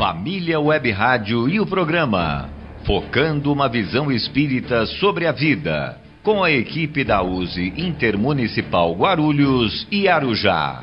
Família Web Rádio e o programa Focando uma Visão Espírita sobre a Vida, com a equipe da USE Intermunicipal Guarulhos e Arujá.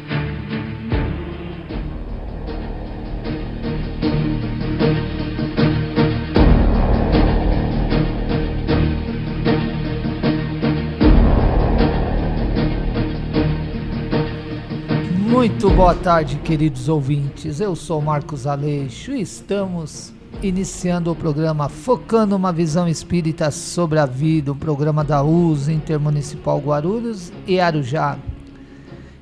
Muito boa tarde, queridos ouvintes. Eu sou Marcos Aleixo e estamos iniciando o programa Focando uma Visão Espírita sobre a Vida, o programa da USE Intermunicipal Guarulhos e Arujá.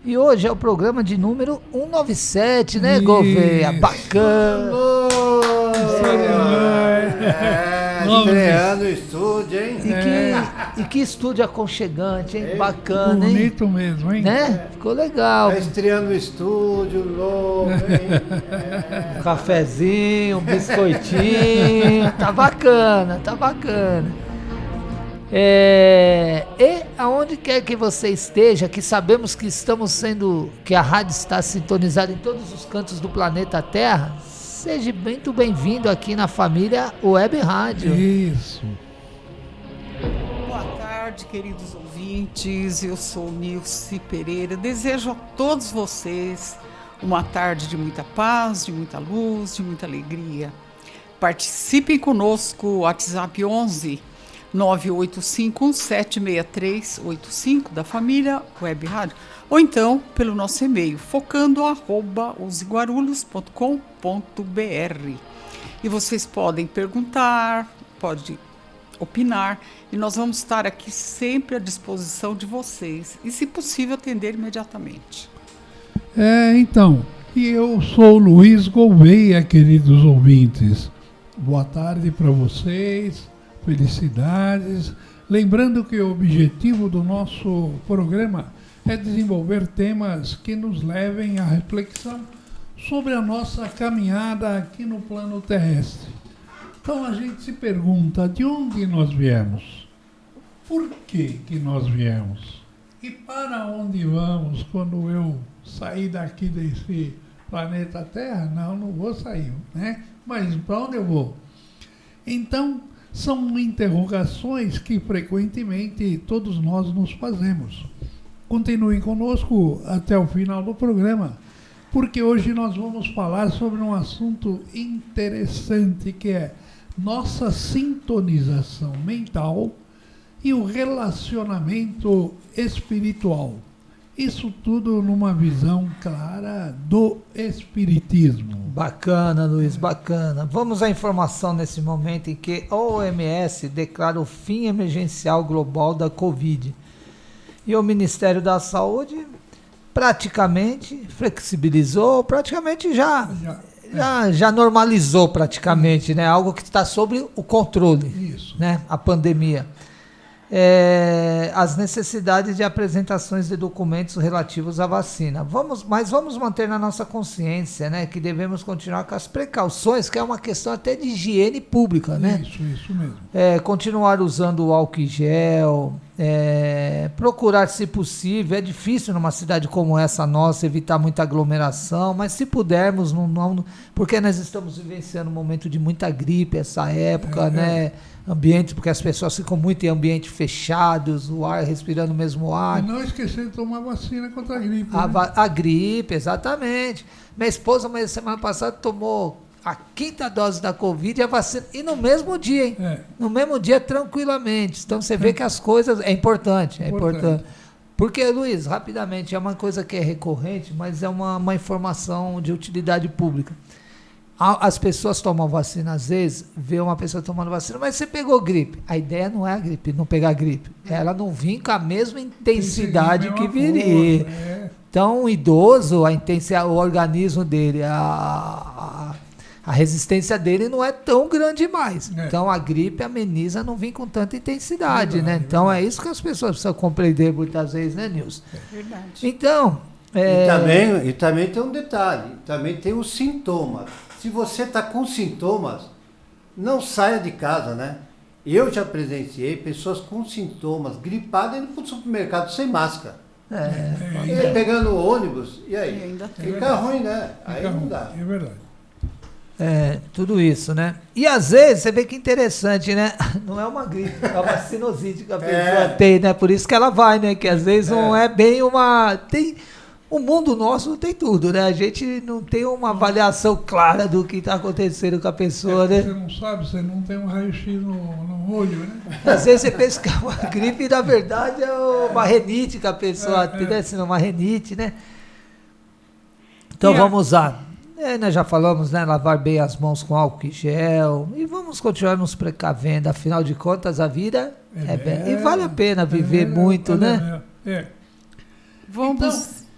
E hoje é o programa de número 197, né, Gouveia? Bacana! Estreando o estúdio, hein? E que estúdio aconchegante, hein? Bacana, hein? Bonito mesmo, hein? Né? Ficou legal. Tá estreando o estúdio, novo, hein? Um cafezinho, um biscoitinho. Tá bacana, tá bacana. E aonde quer que você esteja, que sabemos que que a rádio está sintonizada em todos os cantos do planeta Terra, seja muito bem-vindo aqui na família Web Rádio. Isso. Boa tarde, queridos ouvintes. Eu sou Nilce Pereira. Desejo a todos vocês uma tarde de muita paz, de muita luz, de muita alegria. Participem conosco, WhatsApp 11 985176385 da família Web Rádio, ou então pelo nosso e-mail focando@useguarulhos.com.br. E vocês podem perguntar, podem opinar, e nós vamos estar aqui sempre à disposição de vocês, e se possível atender imediatamente. Então, e eu sou Luiz Gouveia, queridos ouvintes. Boa tarde para vocês. Felicidades. Lembrando que o objetivo do nosso programa é desenvolver temas que nos levem à reflexão sobre a nossa caminhada aqui no plano terrestre. Então a gente se pergunta de onde nós viemos, por que nós viemos e para onde vamos quando eu sair daqui desse planeta Terra. Não vou sair, né? Mas para onde eu vou? Então, são interrogações que frequentemente todos nós nos fazemos. Continuem conosco até o final do programa, porque hoje nós vamos falar sobre um assunto interessante, que é nossa sintonização mental e o relacionamento espiritual. Isso tudo numa visão clara do Espiritismo. Bacana, Luiz, bacana. Vamos à informação nesse momento em que a OMS declara o fim emergencial global da Covid. E o Ministério da Saúde praticamente flexibilizou, praticamente já normalizou praticamente, né? Algo que está sob o controle. Isso. Né? A pandemia. As necessidades de apresentações de documentos relativos à vacina. Mas vamos manter na nossa consciência, né, que devemos continuar com as precauções, que é uma questão até de higiene pública, né? Isso mesmo. Continuar usando o álcool em gel, procurar, se possível, é difícil numa cidade como essa nossa evitar muita aglomeração, mas se pudermos, porque nós estamos vivenciando um momento de muita gripe essa época, né? Ambientes, porque as pessoas ficam muito em ambientes fechados, o ar, respirando o mesmo ar. E não esquecer de tomar vacina contra a gripe. A gripe, exatamente. Minha esposa, semana passada, tomou a 5ª dose da Covid e a vacina, e no mesmo dia, hein? No mesmo dia, tranquilamente. Então você vê que as coisas, é importante. Porque, Luiz, rapidamente, é uma coisa que é recorrente, mas é uma informação de utilidade pública. As pessoas tomam vacina, às vezes, vê uma pessoa tomando vacina, mas você pegou gripe. A ideia não é a gripe, não pegar gripe. Ela não vir com a mesma intensidade que viria. Então, o idoso, o organismo dele, a resistência dele não é tão grande mais. Então, a gripe ameniza não vir com tanta intensidade, né? Então, é isso que as pessoas precisam compreender muitas vezes, né, Nilson? Verdade. Então... E também tem um detalhe, também tem os sintomas. Se você está com sintomas, não saia de casa, né? Eu já presenciei pessoas com sintomas, gripadas, indo para o supermercado sem máscara. E aí, pegando o ônibus, e aí? Ainda tem. Fica ruim, né? Aí não dá. É verdade. tudo isso, né? E às vezes, você vê que interessante, né? Não é uma gripe, é uma sinusite que a pessoa tem, né? Por isso que ela vai, né? Que às vezes não é bem uma... O mundo nosso tem tudo, né? A gente não tem uma avaliação clara do que está acontecendo com a pessoa, né? Você não sabe, você não tem um raio-x no olho, né? Às vezes você pensa que é uma gripe e na verdade é uma renite que a pessoa tem, né? Uma renite, né? Então vamos lá. Nós já falamos, né? Lavar bem as mãos com álcool e gel. E vamos continuar nos precavendo. Afinal de contas, a vida e vale a pena viver muito, né?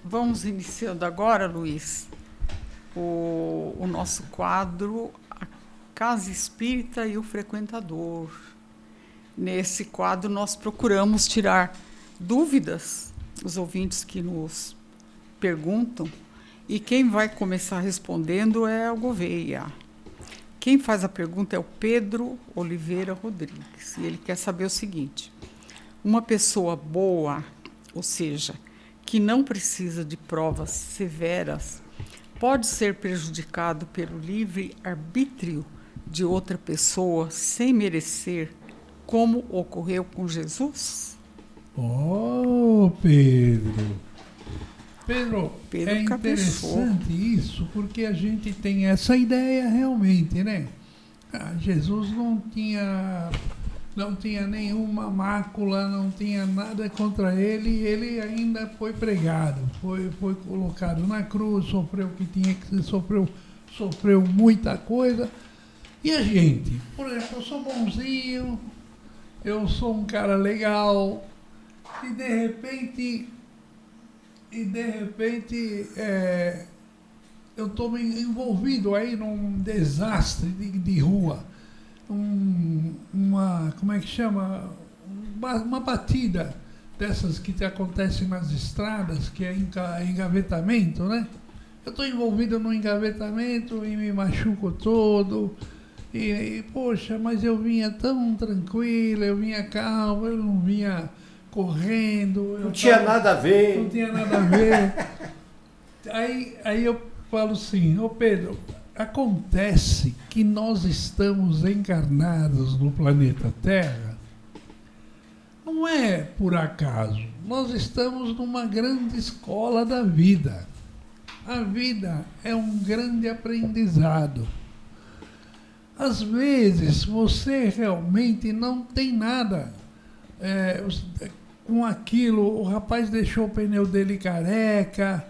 Vamos iniciando agora, Luiz, o nosso quadro A Casa Espírita e o Frequentador. Nesse quadro nós procuramos tirar dúvidas dos ouvintes que nos perguntam, e quem vai começar respondendo é o Gouveia. Quem faz a pergunta é o Pedro Oliveira Rodrigues, e ele quer saber o seguinte: uma pessoa boa, ou seja, que não precisa de provas severas, pode ser prejudicado pelo livre arbítrio de outra pessoa sem merecer, como ocorreu com Jesus? Pedro, é caprichou. interessante isso, porque a gente tem essa ideia realmente, né? Jesus não tinha nenhuma mácula, não tinha nada contra ele ainda foi pregado, foi colocado na cruz, sofreu o que tinha que ser, sofreu muita coisa. E a gente, por exemplo, eu sou bonzinho, eu sou um cara legal, e de repente eu estou envolvido aí num desastre de rua, como é que chama? Uma batida dessas que acontecem nas estradas, que é engavetamento, né? Eu estou envolvido no engavetamento e me machuco todo. Poxa, mas eu vinha tão tranquilo, eu vinha calmo, eu não vinha correndo. Não tinha nada a ver. Não tinha nada a ver. Aí eu falo assim, Pedro, acontece que nós estamos encarnados no planeta Terra, não é por acaso. Nós estamos numa grande escola da vida. A vida é um grande aprendizado. Às vezes você realmente não tem nada com aquilo. O rapaz deixou o pneu dele careca,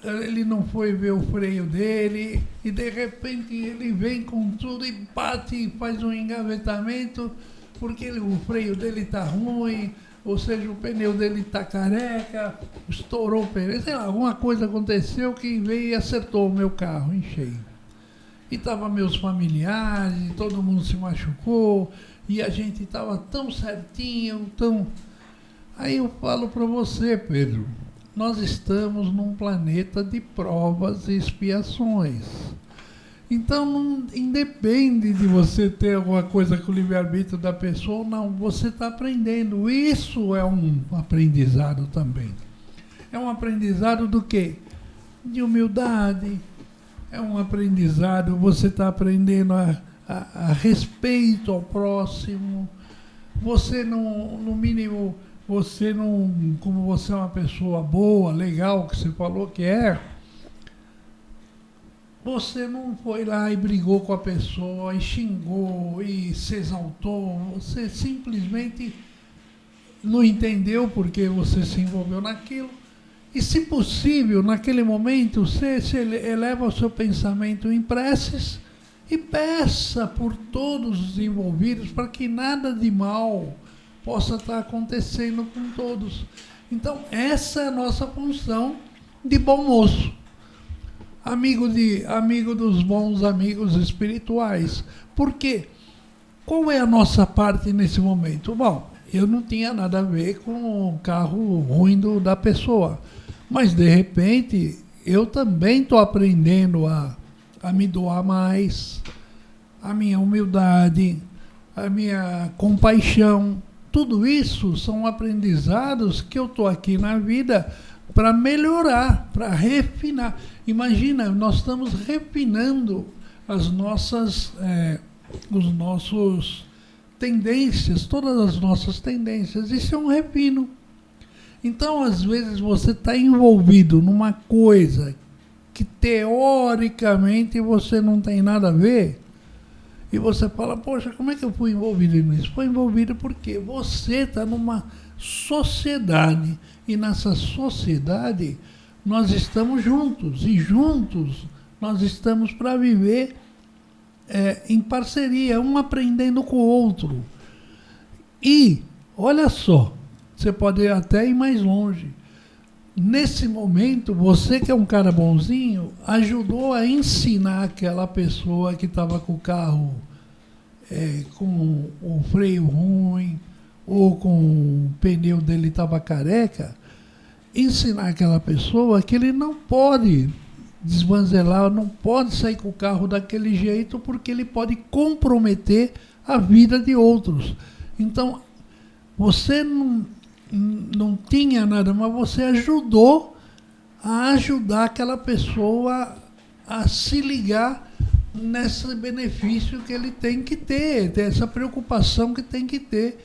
ele não foi ver o freio dele, e de repente ele vem com tudo e bate e faz um engavetamento porque o freio dele está ruim, ou seja, o pneu dele está careca, estourou o pneu, sei lá, alguma coisa aconteceu que veio e acertou o meu carro em cheio. E estavam meus familiares, e todo mundo se machucou, e a gente estava tão certinho, tão... Aí eu falo para você, Pedro, nós estamos num planeta de provas e expiações. Então não independe de você ter alguma coisa com o livre-arbítrio da pessoa ou não, você está aprendendo. Isso é um aprendizado também. É um aprendizado do quê? De humildade. É um aprendizado, você está aprendendo a respeito ao próximo. Você não, no mínimo, você não, como você é uma pessoa boa, legal, que você falou que é, você não foi lá e brigou com a pessoa, e xingou, e se exaltou, você simplesmente não entendeu porque você se envolveu naquilo. E, se possível, naquele momento, você eleva o seu pensamento em preces e peça por todos os envolvidos para que nada de mal possa estar acontecendo com todos. Então, essa é a nossa função de bom moço. Amigo dos bons amigos espirituais. Por quê? Qual é a nossa parte nesse momento? Bom, eu não tinha nada a ver com o carro ruim da pessoa. Mas, de repente, eu também estou aprendendo a me doar mais, a minha humildade, a minha compaixão. Tudo isso são aprendizados que eu estou aqui na vida para melhorar, para refinar. Imagina, nós estamos refinando as nossas, os nossos tendências, todas as nossas tendências. Isso é um refino. Então, às vezes, você está envolvido numa coisa que, teoricamente, você não tem nada a ver, e você fala, poxa, como é que eu fui envolvido nisso? Foi envolvido porque você está numa sociedade, e nessa sociedade nós estamos juntos, e juntos nós estamos para viver em parceria, um aprendendo com o outro. E, olha só, você pode até ir mais longe. Nesse momento, você que é um cara bonzinho, ajudou a ensinar aquela pessoa que estava com o carro com o freio ruim, ou com o pneu dele estava careca, ensinar aquela pessoa que ele não pode desvanzelar, não pode sair com o carro daquele jeito, porque ele pode comprometer a vida de outros. Então, você não tinha nada, mas você ajudou a ajudar aquela pessoa a se ligar nesse benefício que ele tem que ter essa preocupação que tem que ter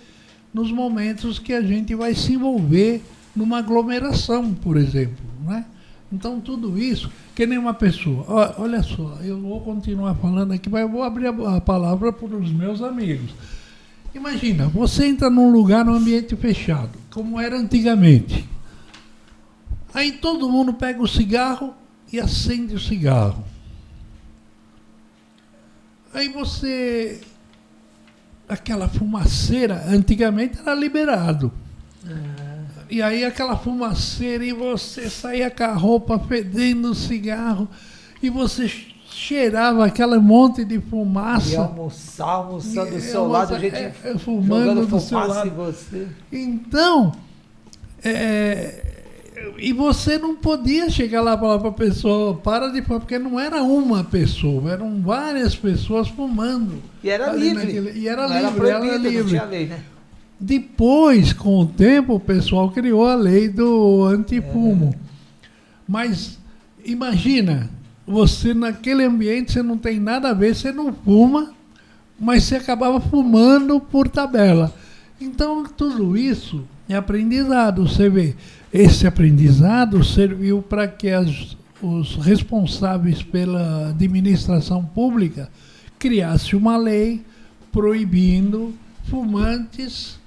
nos momentos que a gente vai se envolver numa aglomeração, por exemplo, né? Então, tudo isso, que nem uma pessoa. Olha só, eu vou continuar falando aqui, mas eu vou abrir a palavra para os meus amigos. Imagina, você entra num lugar, num ambiente fechado, como era antigamente. Aí todo mundo pega o cigarro e acende o cigarro. Aí você... Aquela fumaceira, antigamente era liberado. E aí aquela fumaceira, e você saía com a roupa fedendo cigarro, e você cheirava aquele monte de fumaça. E almoçando do seu lado, a gente fumando do seu lado. Em você. Então, e você não podia chegar lá e falar para a pessoa, para de fumar, porque não era uma pessoa, eram várias pessoas fumando. E era livre. E era não livre, era proibido, era livre. não tinha lei, né? Depois, com o tempo, o pessoal criou a lei do antifumo. Mas imagina, você naquele ambiente, você não tem nada a ver, você não fuma, mas você acabava fumando por tabela. Então, tudo isso é aprendizado. Você vê, esse aprendizado serviu para que os responsáveis pela administração pública criassem uma lei proibindo fumantes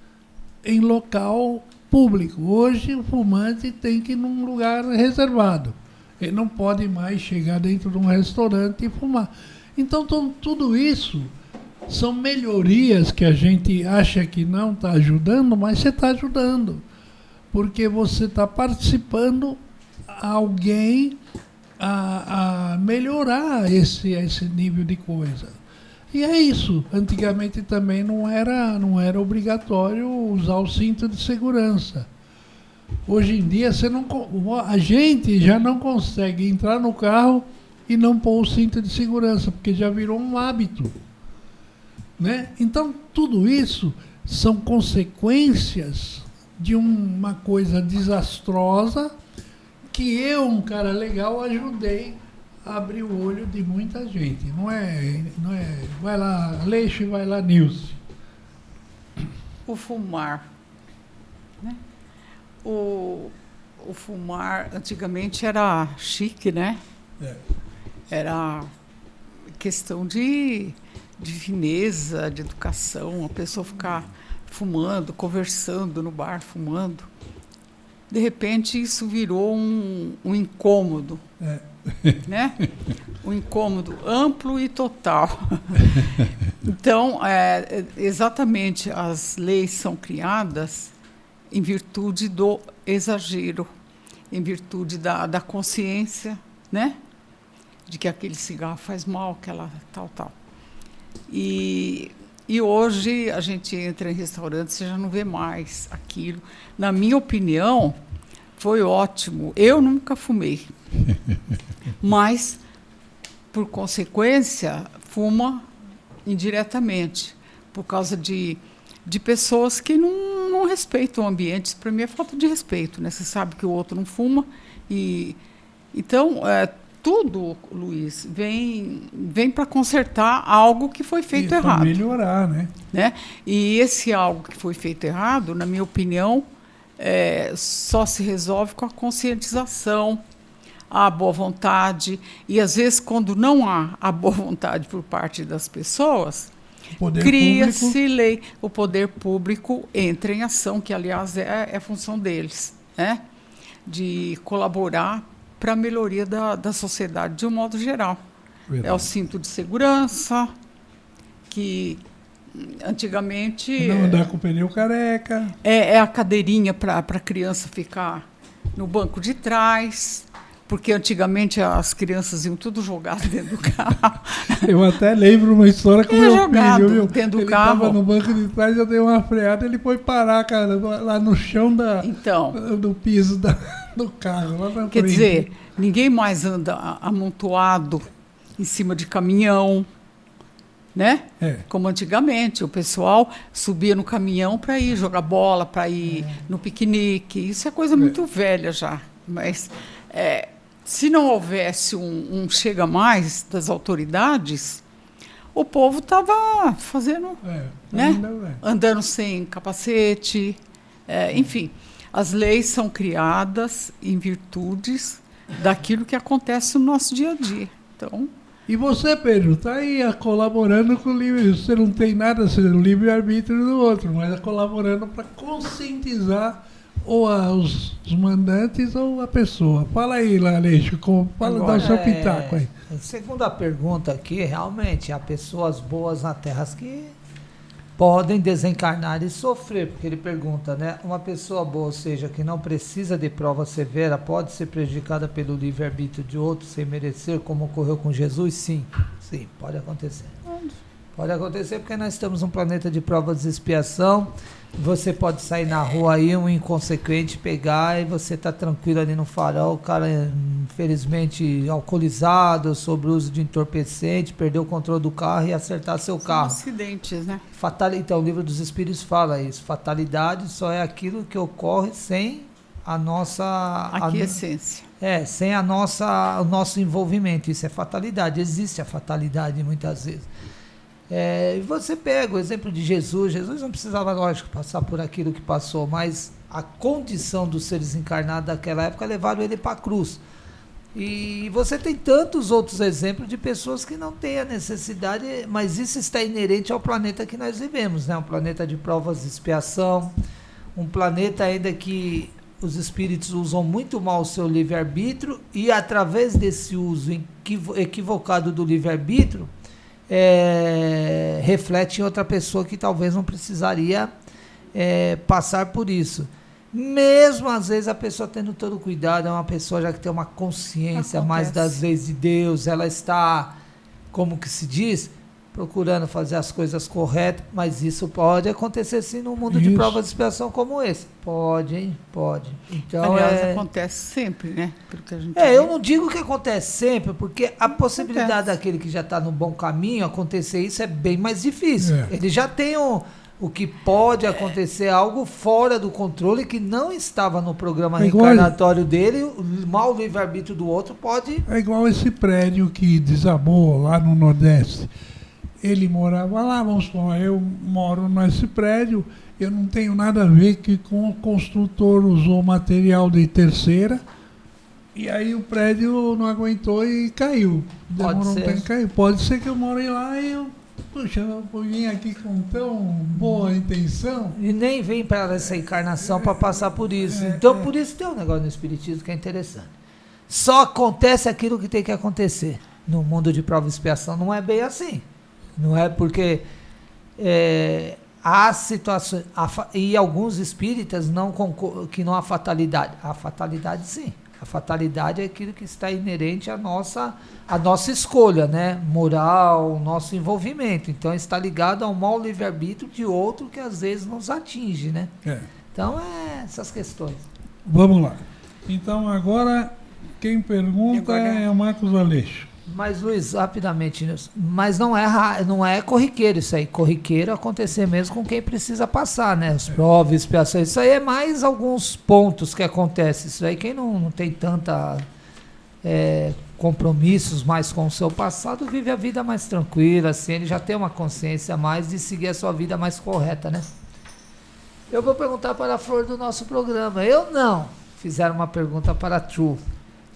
em local público. Hoje o fumante tem que ir num lugar reservado. Ele não pode mais chegar dentro de um restaurante e fumar. Então, tudo isso são melhorias que a gente acha que não está ajudando, mas você está ajudando. Porque você está participando alguém a melhorar esse nível de coisa. E é isso. Antigamente também não era obrigatório usar o cinto de segurança. Hoje em dia a gente já não consegue entrar no carro e não pôr o cinto de segurança, porque já virou um hábito, né? Então, tudo isso são consequências de uma coisa desastrosa que eu, um cara legal, ajudei a abrir o olho de muita gente. Não é vai lá, Aleixo, vai lá, Nilce. O fumar, né? O fumar antigamente era chique, né? Era questão de fineza, de educação, a pessoa ficar fumando, conversando no bar, fumando. De repente, isso virou um incômodo, né? Um incômodo amplo e total. Então, exatamente, as leis são criadas em virtude do exagero, em virtude da consciência, né? De que aquele cigarro faz mal, aquela tal. E hoje a gente entra em restaurantes, você já não vê mais aquilo. Na minha opinião, foi ótimo. Eu nunca fumei, mas, por consequência, fuma indiretamente, por causa de pessoas que não respeitam o ambiente. Isso, para mim, é falta de respeito, né? Você sabe que o outro não fuma. Então, tudo, Luiz, vem para consertar algo que foi feito errado. Para melhorar, né? E esse algo que foi feito errado, na minha opinião, só se resolve com a conscientização, a boa vontade. E, às vezes, quando não há a boa vontade por parte das pessoas, cria-se lei. O poder público entra em ação, que, aliás, é função deles, né? De colaborar para a melhoria da sociedade de um modo geral. Verdade. É o cinto de segurança, que antigamente... Não andar com o pneu careca. É a cadeirinha para a criança ficar no banco de trás, porque antigamente as crianças iam tudo jogado dentro do carro. Eu até lembro uma história com o meu jogado filho, dentro do ele carro. Ele estava no banco de trás, eu dei uma freada, ele foi parar, cara, lá no chão do piso do carro. Lá na Quer frente. dizer, ninguém mais anda amontoado em cima de caminhão, né? Como antigamente, o pessoal subia no caminhão para ir jogar bola, para ir no piquenique. Isso é coisa muito velha já. Mas se não houvesse um chega mais das autoridades, o povo estava fazendo, né? Andando sem capacete, enfim. As leis são criadas em virtudes daquilo que acontece no nosso dia a dia. Então, e você, Pedro, está aí colaborando com o livre. Você não tem nada a ser o livre-arbítrio do outro, mas colaborando para conscientizar ou os mandantes ou a pessoa. Fala aí, Aleixo, dá o seu pitaco aí. Segundo a pergunta aqui, realmente, há pessoas boas na Terra que podem desencarnar e sofrer, porque ele pergunta, né? Uma pessoa boa, ou seja, que não precisa de prova severa, pode ser prejudicada pelo livre-arbítrio de outro sem merecer, como ocorreu com Jesus? Sim, pode acontecer. Pode acontecer porque nós estamos num planeta de provas de expiação. Você pode sair na rua aí, um inconsequente pegar e você tá tranquilo ali no farol, o cara infelizmente alcoolizado, sobre o uso de entorpecente, perdeu o controle do carro e acertar seu carro. Acidentes, né? Então o livro dos Espíritos fala isso, fatalidade só é aquilo que ocorre sem a nossa... Aquiescência. Sem o nosso envolvimento, isso é fatalidade, existe a fatalidade muitas vezes. Você pega o exemplo de Jesus não precisava, lógico, passar por aquilo que passou, mas a condição dos seres encarnados daquela época levaram ele para a cruz. E você tem tantos outros exemplos de pessoas que não têm a necessidade, mas isso está inerente ao planeta que nós vivemos, né? Um planeta de provas de expiação, um planeta ainda que os espíritos usam muito mal o seu livre-arbítrio e através desse uso equivocado do livre-arbítrio, reflete em outra pessoa que talvez não precisaria passar por isso. Mesmo às vezes a pessoa tendo todo cuidado, é uma pessoa já que tem uma consciência mais das leis de Deus, ela está, como que se diz, procurando fazer as coisas corretas, mas isso pode acontecer sim num mundo de provas de expiação como esse. Pode, hein? Pode. Então, aliás, acontece sempre, né? Pelo que a gente eu não digo que acontece sempre, porque a possibilidade daquele que já está no bom caminho acontecer isso é bem mais difícil. Ele já tem o que pode acontecer, algo fora do controle que não estava no programa reencarnatório dele, o mau livre-arbítrio do outro pode... É igual esse prédio que desabou lá no Nordeste. Ele morava lá, vamos falar, eu moro nesse prédio, eu não tenho nada a ver que com o construtor usou material de terceira, e aí o prédio não aguentou e caiu. Demorou um tempo e caiu. Pode ser que eu morei lá e eu vim aqui com tão boa intenção. E nem vem para essa encarnação para passar por isso. Então, por isso tem um negócio no Espiritismo que é interessante. Só acontece aquilo que tem que acontecer. No mundo de prova e expiação não é bem assim. Não é porque há situações, e alguns espíritas que não há fatalidade. A fatalidade sim. A fatalidade é aquilo que está inerente à nossa escolha, né? Moral, nosso envolvimento. Então está ligado ao mau livre-arbítrio de outro que às vezes nos atinge, né? Então essas questões. Vamos lá. Então agora quem pergunta é o Marcos Aleixo. Mas, Luiz, rapidamente, mas não é corriqueiro isso aí. Corriqueiro acontecer mesmo com quem precisa passar, né? Os provas, expiações. Isso aí é mais alguns pontos que acontecem. Isso aí quem não tem tanta compromissos mais com o seu passado, vive a vida mais tranquila, assim, ele já tem uma consciência a mais de seguir a sua vida mais correta, né? Eu vou perguntar para a flor do nosso programa. Eu não. Fizeram uma pergunta para a Tru.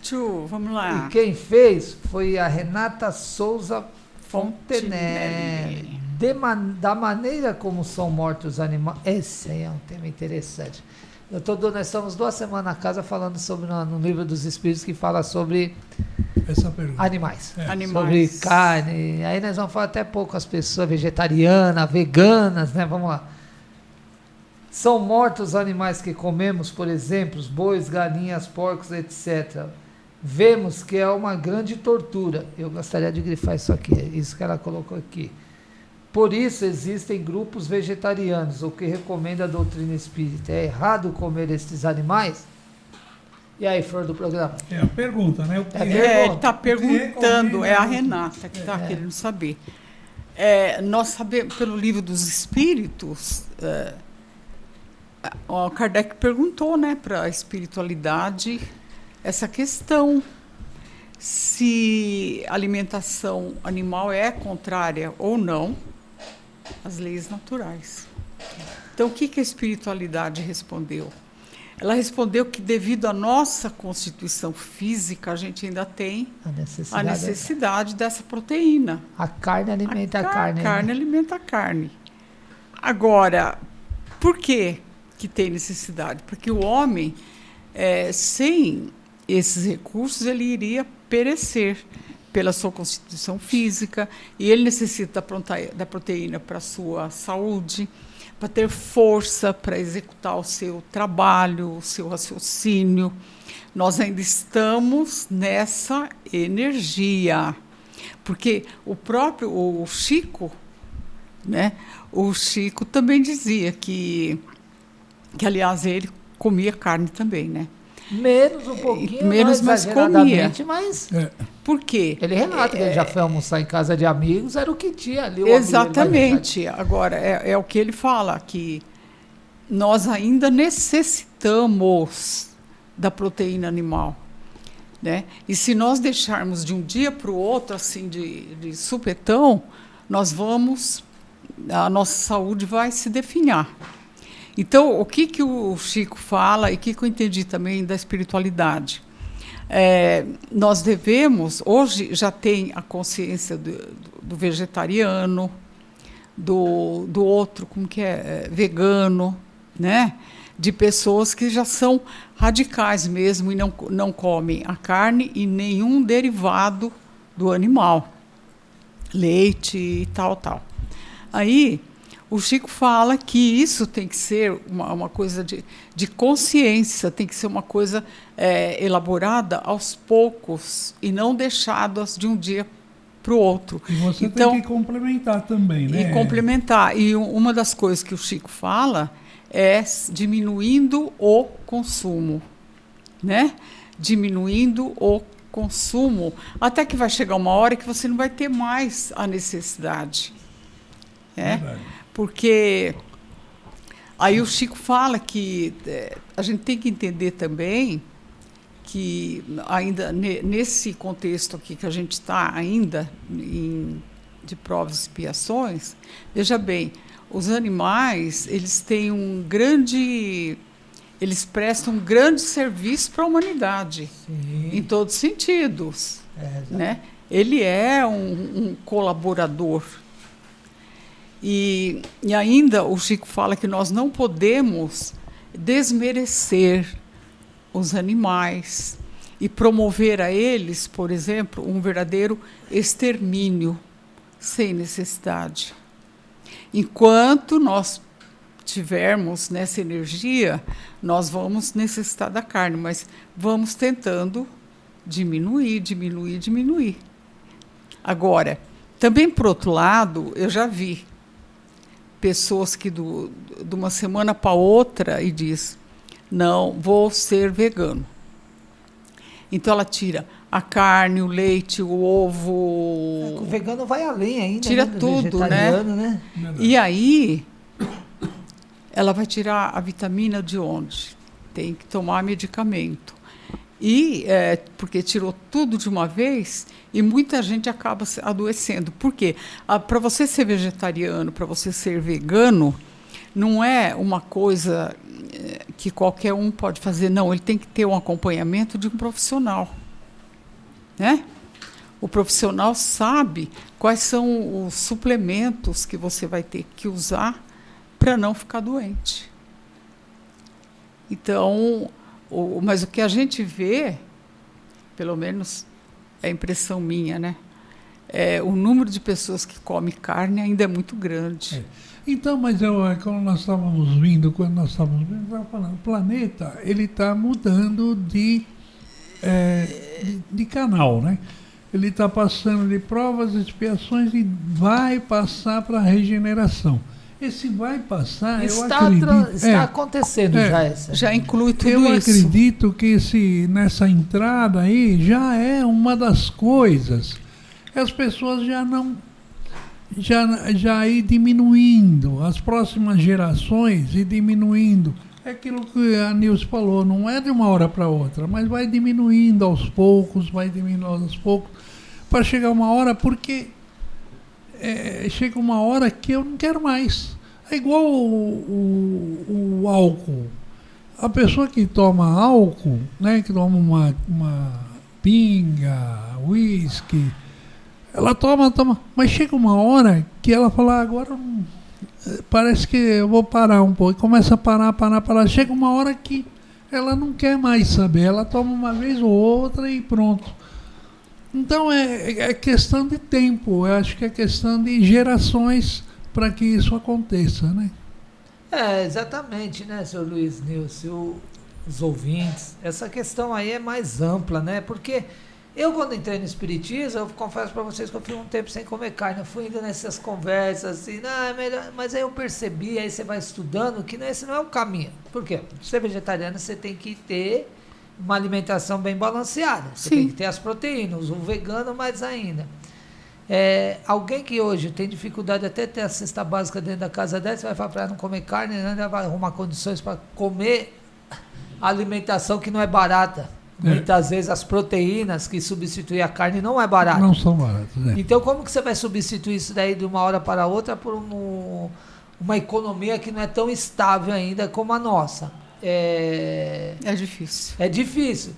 Tru, vamos lá. E quem fez foi a Renata Souza Fontenelle. Da maneira como são mortos os animais. Esse aí é um tema interessante. Nós estamos 2 semanas na casa falando sobre no livro dos Espíritos que fala sobre essa pergunta. Animais. Animais. Sobre carne. Aí nós vamos falar até pouco as pessoas vegetarianas, veganas, né? Vamos lá. São mortos os animais que comemos, por exemplo, os bois, galinhas, porcos, etc. Vemos que é uma grande tortura. Eu gostaria de grifar isso aqui, é isso que ela colocou aqui. Por isso existem grupos vegetarianos, o que recomenda a doutrina espírita. É errado comer estes animais? E aí, flor do programa? É a pergunta, né? Ele está perguntando, é a Renata que está querendo saber. Nós sabemos, pelo livro dos Espíritos, o Kardec perguntou, né, para a espiritualidade essa questão, se a alimentação animal é contrária ou não às leis naturais. Então, o que a espiritualidade respondeu? Ela respondeu que, devido à nossa constituição física, a gente ainda tem a necessidade dessa proteína. A carne alimenta a carne. A carne alimenta a carne. Agora, por que tem necessidade? Porque o homem, sem esses recursos, ele iria perecer pela sua constituição física, e ele necessita da proteína para a sua saúde, para ter força para executar o seu trabalho, o seu raciocínio. Nós ainda estamos nessa energia, porque o Chico, né? O Chico também dizia que aliás, ele comia carne também, né? Menos um pouquinho, menos, mas comia. Mas por quê? Ele relata que ele já foi almoçar em casa de amigos, era o que tinha ali. Exatamente. Agora, é o que ele fala, que nós ainda necessitamos da proteína animal, né? E se nós deixarmos de um dia para o outro, assim, de supetão, a nossa saúde vai se definhar. Então, o que o Chico fala e o que eu entendi também da espiritualidade? Nós devemos, hoje já tem a consciência do vegetariano, do outro, como que vegano, né? De pessoas que já são radicais mesmo e não comem a carne e nenhum derivado do animal, leite e tal. Aí, o Chico fala que isso tem que ser uma coisa de consciência, tem que ser uma coisa elaborada aos poucos e não deixadas de um dia para o outro. E você tem que complementar também, né? E complementar. E uma das coisas que o Chico fala é diminuindo o consumo, né? Diminuindo o consumo, até que vai chegar uma hora que você não vai ter mais a necessidade. Porque aí o Chico fala que a gente tem que entender também que ainda nesse contexto aqui que a gente está ainda de provas e expiações, veja bem, os animais, eles prestam um grande serviço para a humanidade. Sim. Em todos os sentidos, né? Ele é um colaborador. E ainda o Chico fala que nós não podemos desmerecer os animais e promover a eles, por exemplo, um verdadeiro extermínio sem necessidade. Enquanto nós tivermos nessa energia, nós vamos necessitar da carne, mas vamos tentando diminuir. Agora, também, por outro lado, eu já vi pessoas que de uma semana para outra e diz, não, vou ser vegano. Então ela tira a carne, o leite, o ovo. O vegano vai além ainda. Tira tudo, né? E aí ela vai tirar a vitamina de onde? Tem que tomar medicamento. Porque tirou tudo de uma vez e muita gente acaba adoecendo. Por quê? Para você ser vegetariano, para você ser vegano, não é uma coisa que qualquer um pode fazer, não. Ele tem que ter um acompanhamento de um profissional, né? O profissional sabe quais são os suplementos que você vai ter que usar para não ficar doente. Então, mas o que a gente vê, pelo menos é a impressão minha, né? O número de pessoas que comem carne ainda é muito grande. Então, mas quando nós estávamos vindo, estava falando, o planeta ele está mudando de canal, né? Ele está passando de provas, expiações e vai passar para a regeneração. Esse vai passar, está acontecendo já inclui tudo isso. Eu acredito que nessa entrada aí já é uma das coisas. As pessoas já ir diminuindo, as próximas gerações ir diminuindo. É aquilo que a Nilce falou, não é de uma hora para outra, mas vai diminuindo aos poucos, para chegar uma hora, porque chega uma hora que eu não quero mais. É igual o álcool. A pessoa que toma álcool, né, que toma uma pinga, uísque, ela toma, mas chega uma hora que ela fala, agora parece que eu vou parar um pouco. E começa a parar. Chega uma hora que ela não quer mais saber. Ela toma uma vez ou outra e pronto. Então é questão de tempo. Eu acho que é questão de gerações para que isso aconteça, né? Exatamente, né, senhor Luiz Nilce, os ouvintes. Essa questão aí é mais ampla, né? Porque eu, quando entrei no Espiritismo, eu confesso para vocês que eu fui um tempo sem comer carne. Eu fui indo nessas conversas, assim, é melhor. Mas aí eu percebi, aí você vai estudando, que esse não é o caminho. Por quê? Para ser vegetariano, você tem que ter uma alimentação bem balanceada. Você tem que ter as proteínas, o vegano mais ainda. Alguém que hoje tem dificuldade até ter a cesta básica dentro da casa dela, você vai falar para ela não comer carne, ainda vai arrumar condições para comer alimentação que não é barata. Muitas vezes as proteínas que substituem a carne não é barato. Não são baratas. Então como que você vai substituir isso daí de uma hora para outra por uma economia que não é tão estável ainda como a nossa? É difícil. É difícil.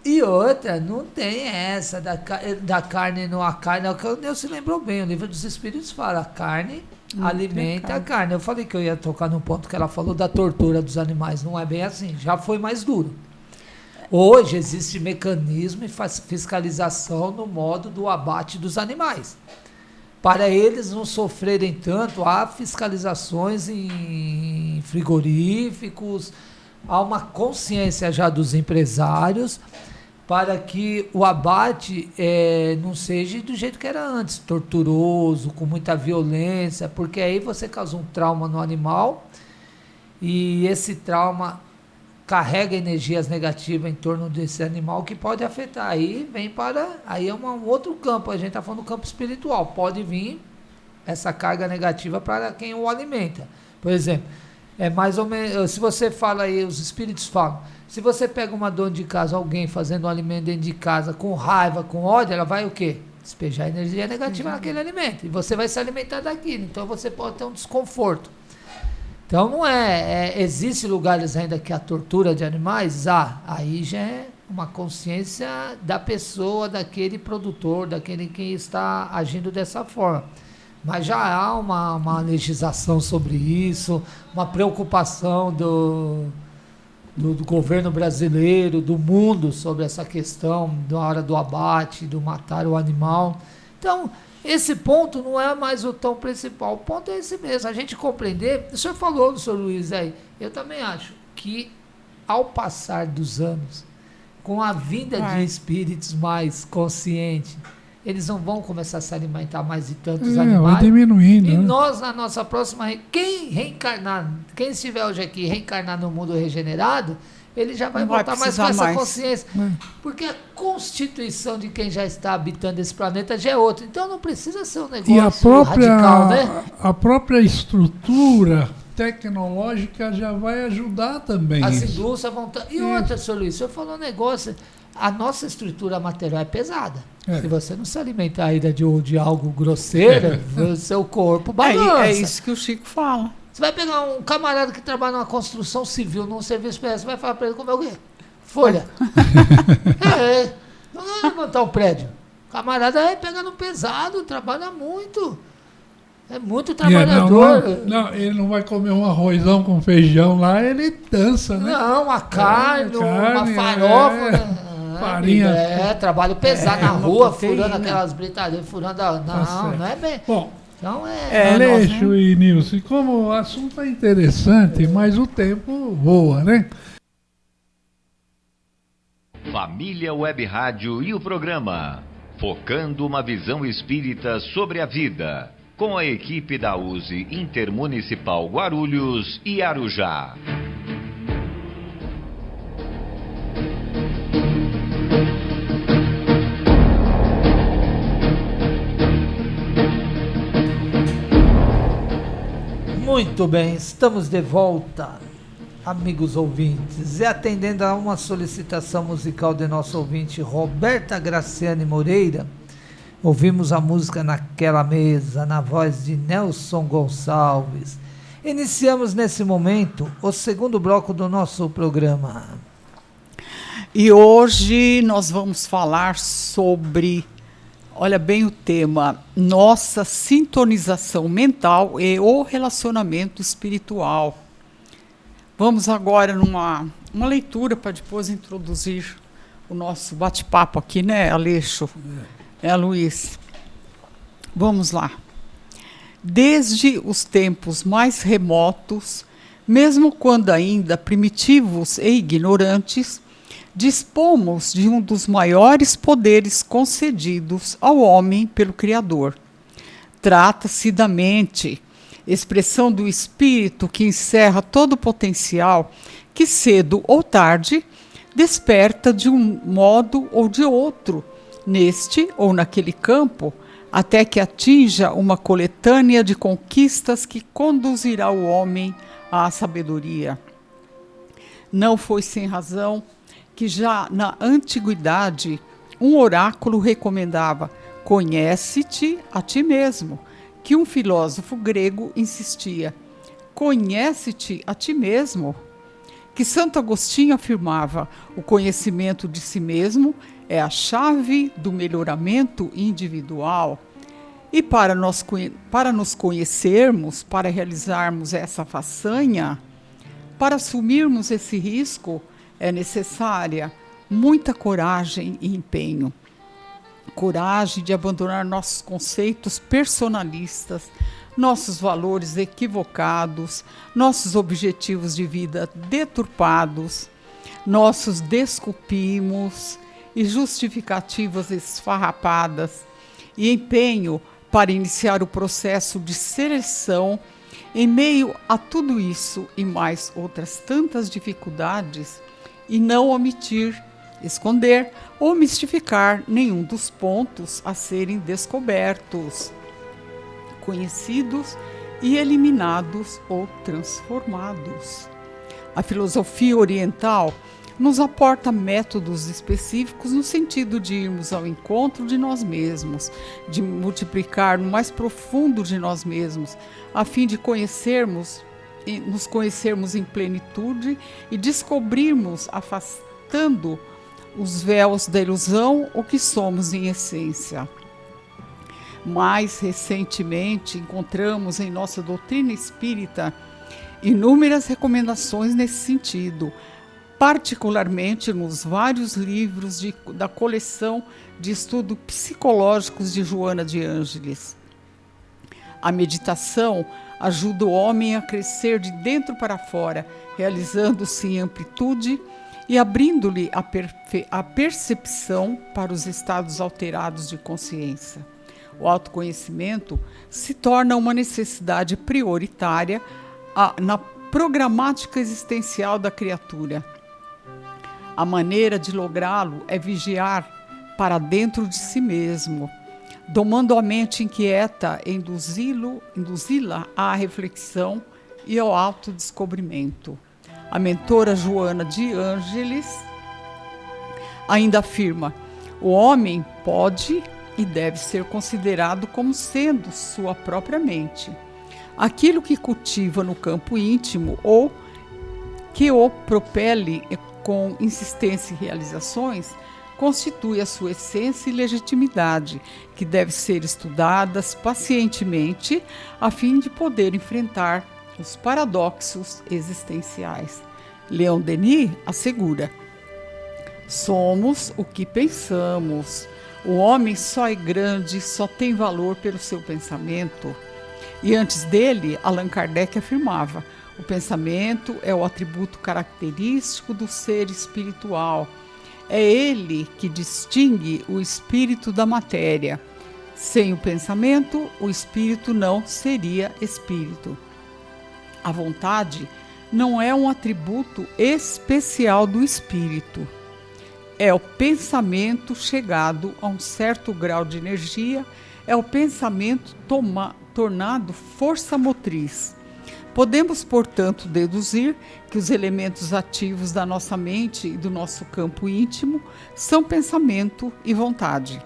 E outra, não tem essa da carne não a carne. É o que o Deus se lembrou bem. O Livro dos Espíritos fala, a carne alimenta a carne. Eu falei que eu ia tocar num ponto que ela falou da tortura dos animais. Não é bem assim, já foi mais duro. Hoje existe mecanismo e fiscalização no modo do abate dos animais. Para eles não sofrerem tanto, há fiscalizações em frigoríficos, há uma consciência já dos empresários para que o abate não seja do jeito que era antes, torturoso, com muita violência, porque aí você causa um trauma no animal e esse trauma carrega energias negativas em torno desse animal que pode afetar. Aí é um outro campo, a gente está falando do campo espiritual, pode vir essa carga negativa para quem o alimenta. Por exemplo, mais ou menos, se você fala aí, os espíritos falam, se você pega uma dona de casa, alguém fazendo um alimento dentro de casa com raiva, com ódio, ela vai o quê? Despejar energia negativa naquele alimento, e você vai se alimentar daquilo, então você pode ter um desconforto. Então não existem lugares ainda que a tortura de animais, aí já é uma consciência da pessoa, daquele produtor, daquele que está agindo dessa forma. Mas já há uma legislação sobre isso, uma preocupação do governo brasileiro, do mundo sobre essa questão da hora do abate, do matar o animal. Então, esse ponto não é mais o tão principal, o ponto é esse mesmo, a gente compreender, o senhor falou, senhor Luiz, aí, eu também acho que ao passar dos anos, com a vinda de espíritos mais conscientes, eles não vão começar a se alimentar mais de tantos animais. Vai diminuindo. E nós, na nossa próxima, quem estiver hoje aqui reencarnar no mundo regenerado, ele já vai voltar mais com essa consciência. Porque a constituição de quem já está habitando esse planeta já é outra. Então não precisa ser um negócio radical, né? A própria estrutura tecnológica já vai ajudar também. As isso. indústrias vão... E outra, senhor Luiz, o senhor falou um negócio, a nossa estrutura material é pesada. Se você não se alimentar ainda de algo grosseiro, o seu corpo balança. É isso que o Chico fala. Você vai pegar um camarada que trabalha numa construção civil, num serviço PS, você vai falar para ele comer o quê? Folha. Não vai levantar um prédio. O camarada pega pesado, trabalha muito. É muito trabalhador. Ele não vai comer um arrozão com feijão lá, ele dança, né? Não, uma carne, uma farofa. Né? Farinha. Trabalho pesado na rua, furando aquelas britadeiras, furando não é bem. Bom, então Aleixo e Nilce, como o assunto é interessante, mas o tempo voa, né? Família Web Rádio e o programa Focando uma Visão Espírita sobre a Vida, com a equipe da USE Intermunicipal Guarulhos e Arujá. Muito bem, estamos de volta, amigos ouvintes, e atendendo a uma solicitação musical de nosso ouvinte Roberta Graciane Moreira, ouvimos a música Naquela Mesa, na voz de Nelson Gonçalves. Iniciamos nesse momento o segundo bloco do nosso programa. E hoje nós vamos falar sobre, olha bem o tema, nossa sintonização mental e o relacionamento espiritual. Vamos agora numa leitura para depois introduzir o nosso bate-papo aqui, né, Aleixo? Luiz? Vamos lá. Desde os tempos mais remotos, mesmo quando ainda primitivos e ignorantes, dispomos de um dos maiores poderes concedidos ao homem pelo Criador. Trata-se da mente, expressão do espírito que encerra todo o potencial que cedo ou tarde desperta de um modo ou de outro, neste ou naquele campo, até que atinja uma coletânea de conquistas que conduzirá o homem à sabedoria. Não foi sem razão que já na antiguidade um oráculo recomendava: conhece-te a ti mesmo, que um filósofo grego insistia: conhece-te a ti mesmo, que Santo Agostinho afirmava: o conhecimento de si mesmo é a chave do melhoramento individual. E para nos conhecermos, para realizarmos essa façanha, para assumirmos esse risco, é necessária muita coragem e empenho. Coragem de abandonar nossos conceitos personalistas, nossos valores equivocados, nossos objetivos de vida deturpados, nossos desculpimos e justificativas esfarrapadas, e empenho para iniciar o processo de seleção em meio a tudo isso e mais outras tantas dificuldades, e não omitir, esconder ou mistificar nenhum dos pontos a serem descobertos, conhecidos e eliminados ou transformados. A filosofia oriental nos aporta métodos específicos no sentido de irmos ao encontro de nós mesmos, de multiplicar no mais profundo de nós mesmos, a fim de nos conhecermos em plenitude e descobrirmos, afastando os véus da ilusão, o que somos em essência. Mais recentemente, encontramos em nossa doutrina espírita inúmeras recomendações nesse sentido, particularmente nos vários livros da coleção de estudos psicológicos de Joana de Ângeles. A meditação ajuda o homem a crescer de dentro para fora, realizando-se em amplitude e abrindo-lhe a percepção para os estados alterados de consciência. O autoconhecimento se torna uma necessidade prioritária na programática existencial da criatura. A maneira de lográ-lo é vigiar para dentro de si mesmo, domando a mente inquieta, induzi-la à reflexão e ao autodescobrimento. A mentora Joana de Ângeles ainda afirma: o homem pode e deve ser considerado como sendo sua própria mente. Aquilo que cultiva no campo íntimo ou que o propele com insistência e realizações constitui a sua essência e legitimidade, que deve ser estudadas pacientemente a fim de poder enfrentar os paradoxos existenciais. Leon Denis assegura: somos o que pensamos. O homem só é grande, só tem valor pelo seu pensamento. E antes dele, Allan Kardec afirmava: o pensamento é o atributo característico do ser espiritual. É ele que distingue o espírito da matéria. Sem o pensamento, o espírito não seria espírito. A vontade não é um atributo especial do espírito. É o pensamento chegado a um certo grau de energia, é o pensamento tornado força motriz. Podemos, portanto, deduzir que os elementos ativos da nossa mente e do nosso campo íntimo são pensamento e vontade.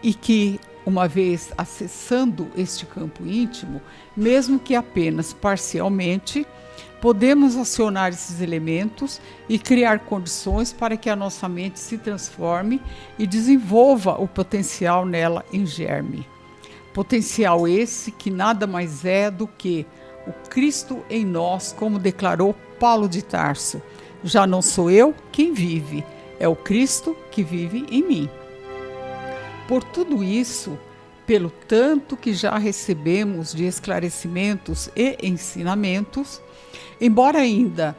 E que, uma vez acessando este campo íntimo, mesmo que apenas parcialmente, podemos acionar esses elementos e criar condições para que a nossa mente se transforme e desenvolva o potencial nela em germe. Potencial esse que nada mais é do que o Cristo em nós, como declarou Paulo de Tarso. Já não sou eu quem vive, é o Cristo que vive em mim. Por tudo isso, pelo tanto que já recebemos de esclarecimentos e ensinamentos, embora ainda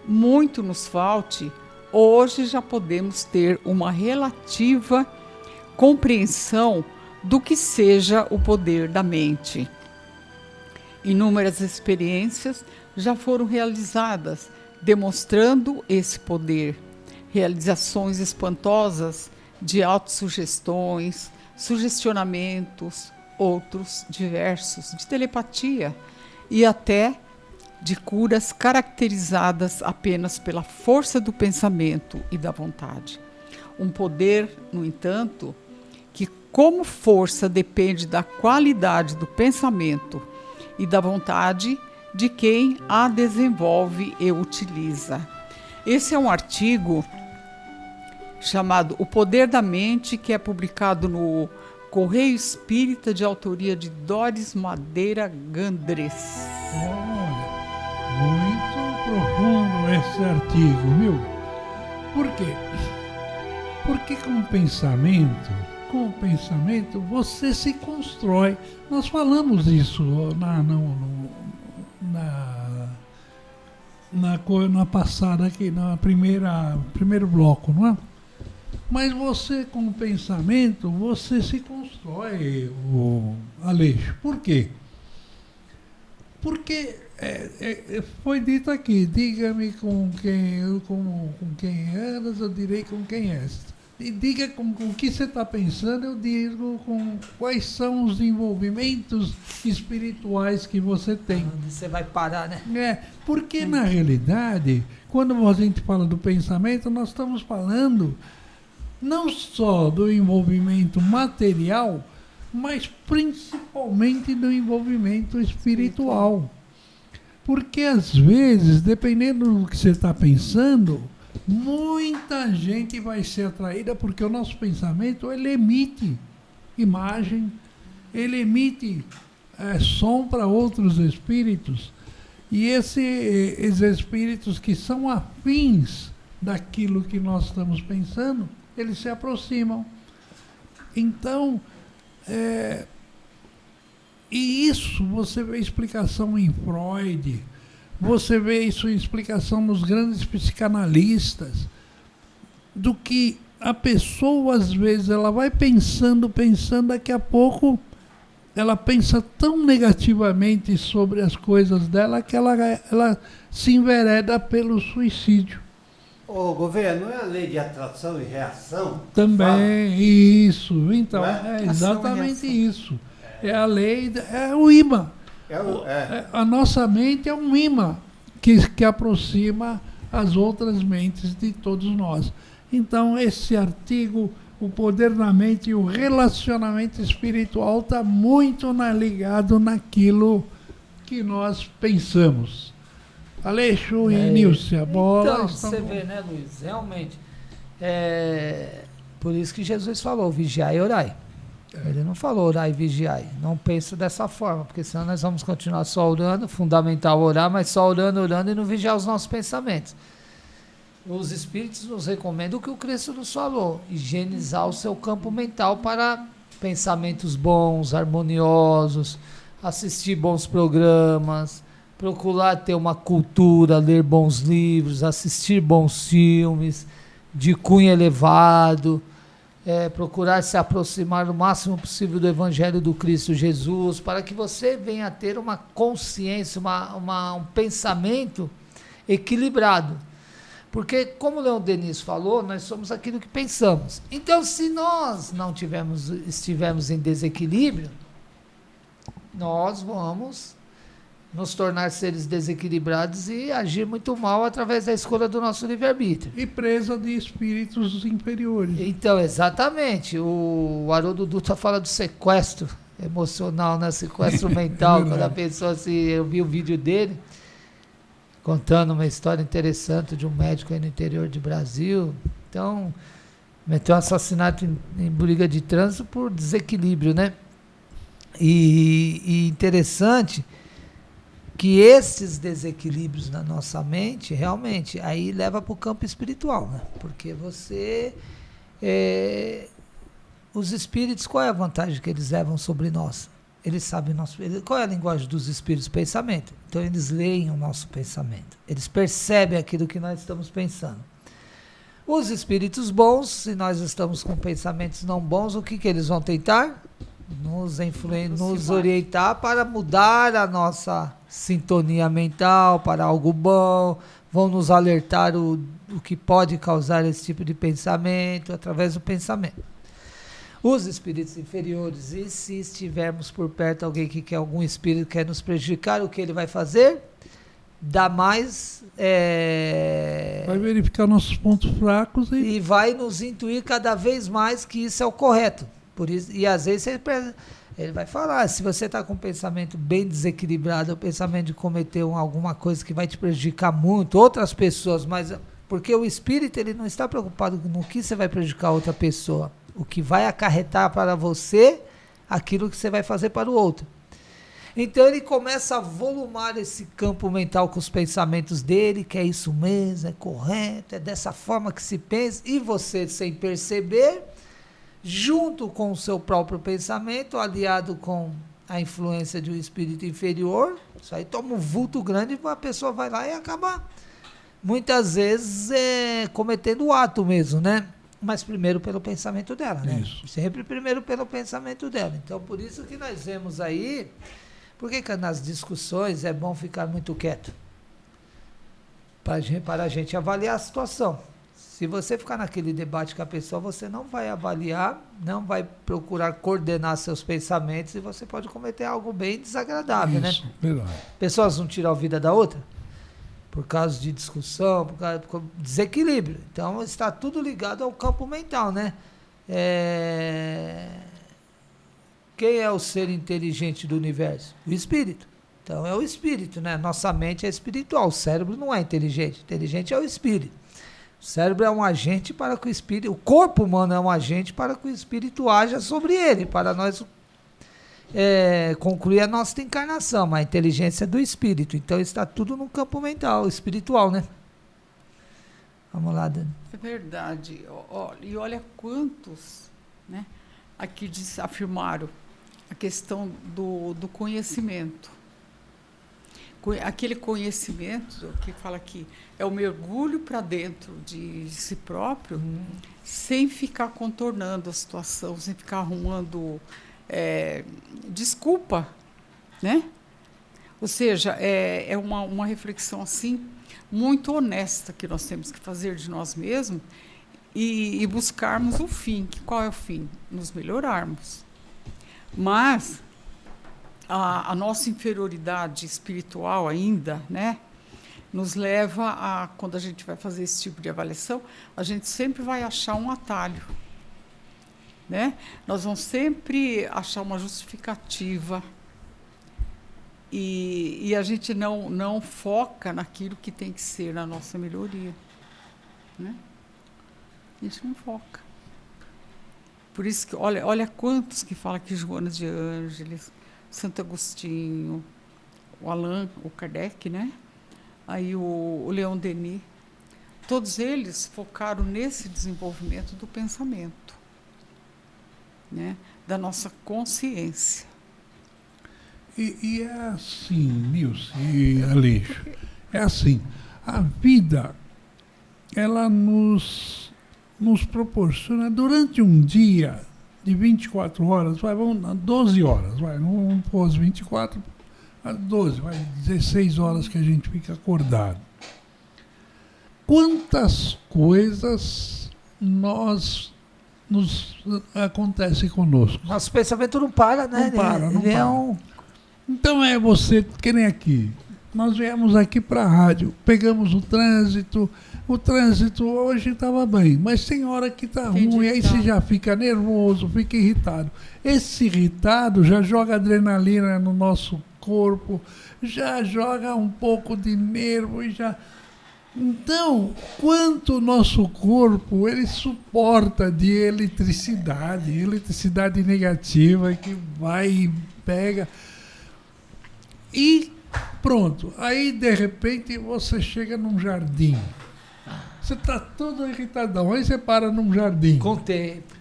muito nos falte, hoje já podemos ter uma relativa compreensão do que seja o poder da mente. Inúmeras experiências já foram realizadas, demonstrando esse poder. Realizações espantosas de autossugestões, sugestionamentos, outros diversos, de telepatia e até de curas caracterizadas apenas pela força do pensamento e da vontade. Um poder, no entanto, que como força depende da qualidade do pensamento e da vontade de quem a desenvolve e utiliza. Esse é um artigo chamado O Poder da Mente, que é publicado no Correio Espírita, de autoria de Doris Madeira Gandres. Olha, muito profundo esse artigo, viu? Por quê? Porque com o pensamento você se constrói. Nós falamos isso na passada aqui, na primeiro bloco, não é? Mas você, com o pensamento, você se constrói, Aleixo. Por quê? Porque foi dito aqui: diga-me com quem andas, eu direi com quem és. E diga com o que você está pensando, eu digo com quais são os envolvimentos espirituais que você tem. Você vai parar, né? Porque na realidade, quando a gente fala do pensamento, nós estamos falando não só do envolvimento material, mas principalmente do envolvimento espiritual. Porque às vezes, dependendo do que você está pensando, muita gente vai ser atraída, porque o nosso pensamento, ele emite imagem, ele emite som para outros espíritos, e esses espíritos que são afins daquilo que nós estamos pensando, eles se aproximam. Então, e isso você vê explicação em Freud, você vê isso em explicação nos grandes psicanalistas, do que a pessoa, às vezes, ela vai pensando, daqui a pouco ela pensa tão negativamente sobre as coisas dela que ela se envereda pelo suicídio. Ô, governo, não é a lei de atração e reação? Também, isso. Então, é exatamente isso. É a lei, é o imã. A nossa mente é um imã que aproxima as outras mentes de todos nós. Então, esse artigo, o poder na mente e o relacionamento espiritual, está muito ligado naquilo que nós pensamos. Aleixo e Nilce, a bola... Então, você vê, né, Luiz? Realmente, por isso que Jesus falou, vigiai e orai. Ele não falou orar e vigiai. Não penso dessa forma, porque senão nós vamos continuar só orando, fundamental orar, mas só orando e não vigiar os nossos pensamentos. Os espíritos nos recomendam o que o Cristo nos falou, higienizar o seu campo mental para pensamentos bons, harmoniosos, assistir bons programas, procurar ter uma cultura, ler bons livros, assistir bons filmes, de cunho elevado, procurar se aproximar o máximo possível do Evangelho do Cristo Jesus, para que você venha a ter uma consciência, um pensamento equilibrado. Porque, como o Leon Denis falou, nós somos aquilo que pensamos. Então, se nós não estivermos em desequilíbrio, nós vamos nos tornar seres desequilibrados e agir muito mal através da escolha do nosso livre-arbítrio. E presa de espíritos inferiores. Então, exatamente. O Haroldo Dutra fala do sequestro emocional, né? Sequestro mental. Quando a pessoa, assim, eu vi o vídeo dele, contando uma história interessante de um médico aí no interior do Brasil. Então, meteu um assassinato em briga de trânsito por desequilíbrio, né? E interessante que esses desequilíbrios na nossa mente, realmente, aí leva para o campo espiritual, né? Porque os espíritos, qual é a vantagem que eles levam sobre nós? Eles sabem qual é a linguagem dos espíritos? Pensamento. Então eles leem o nosso pensamento. Eles percebem aquilo que nós estamos pensando. Os espíritos bons, se nós estamos com pensamentos não bons, o que eles vão tentar? Nos orientar para mudar a nossa sintonia mental para algo bom, vão nos alertar o que pode causar esse tipo de pensamento através do pensamento. Os espíritos inferiores, e se estivermos por perto alguém que quer, algum espírito que quer nos prejudicar, o que ele vai fazer? Dá mais... vai verificar nossos pontos fracos e vai nos intuir cada vez mais que isso é o correto. Por isso, e às vezes ele vai falar, se você está com um pensamento bem desequilibrado, o pensamento de cometer alguma coisa que vai te prejudicar muito, outras pessoas, mas porque o espírito ele não está preocupado no que você vai prejudicar outra pessoa, o que vai acarretar para você aquilo que você vai fazer para o outro. Então ele começa a volumar esse campo mental com os pensamentos dele, que é isso mesmo, é correto, é dessa forma que se pensa, e você, sem perceber, junto com o seu próprio pensamento, aliado com a influência de um espírito inferior, isso aí toma um vulto grande e a pessoa vai lá e acaba, muitas vezes, cometendo o ato mesmo, né? Mas primeiro pelo pensamento dela, né? Isso. Sempre primeiro pelo pensamento dela. Então, por isso que nós vemos aí, por que nas discussões é bom ficar muito quieto? Para a gente avaliar a situação. Se você ficar naquele debate com a pessoa, você não vai avaliar, não vai procurar coordenar seus pensamentos e você pode cometer algo bem desagradável, isso, né? Verdade. Pessoas vão tirar a vida da outra por causa de discussão, por causa de desequilíbrio. Então, está tudo ligado ao campo mental, né? Quem é o ser inteligente do universo? O espírito. Então, é o espírito, né? Nossa mente é espiritual, o cérebro não é inteligente. Inteligente é o espírito. O cérebro é um agente para que o espírito... O corpo humano é um agente para que o espírito haja sobre ele, para nós concluir a nossa encarnação. Mas a inteligência é do espírito. Então está tudo no campo mental, espiritual, né? Vamos lá, Dani. É verdade. E olha quantos, né, aqui afirmaram a questão do conhecimento. Aquele conhecimento que fala que é o mergulho para dentro de si próprio, sem ficar contornando a situação, sem ficar arrumando desculpa, né? Ou seja, é uma reflexão assim muito honesta que nós temos que fazer de nós mesmos e buscarmos o fim. Qual é o fim? Nos melhorarmos. Mas a nossa inferioridade espiritual ainda, né, nos leva a, quando a gente vai fazer esse tipo de avaliação, a gente sempre vai achar um atalho, né? Nós vamos sempre achar uma justificativa e a gente não foca naquilo que tem que ser na nossa melhoria, né? A gente não foca. Por isso que, olha quantos que falam aqui, Joana de Ângeles, Santo Agostinho, o Allan, o Kardec, né? Aí o Leon Denis, todos eles focaram nesse desenvolvimento do pensamento, né? Da nossa consciência. E é assim, Nilce e Aleixo, é assim, a vida, ela nos proporciona durante um dia de 24 horas, vamos 12 horas, não vamos pôr as 24, as 12, 16 horas que a gente fica acordado. Quantas coisas acontecem conosco? Nosso pensamento não para, né? Não para. Então você, que nem aqui, nós viemos aqui para a rádio, pegamos o trânsito hoje estava bem, mas tem hora que está ruim, aí você já fica nervoso, fica irritado. Esse irritado já joga adrenalina no nosso corpo, já joga um pouco de nervo e já... Então, quanto o nosso corpo ele suporta de eletricidade negativa que vai e pega... E pronto, aí de repente você chega num jardim. Você está todo irritadão, aí você para num jardim. Contempla.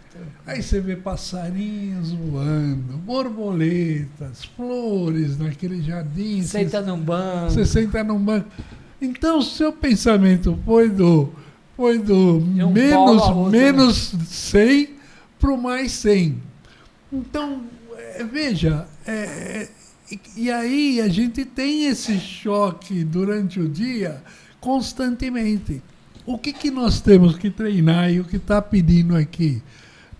Aí você vê passarinhos voando, borboletas, flores naquele jardim. Senta num banco. Você senta num banco. Então o seu pensamento foi do menos 100 para o mais 100. Então, veja... E aí a gente tem esse choque durante o dia constantemente. O que nós temos que treinar e o que está pedindo aqui?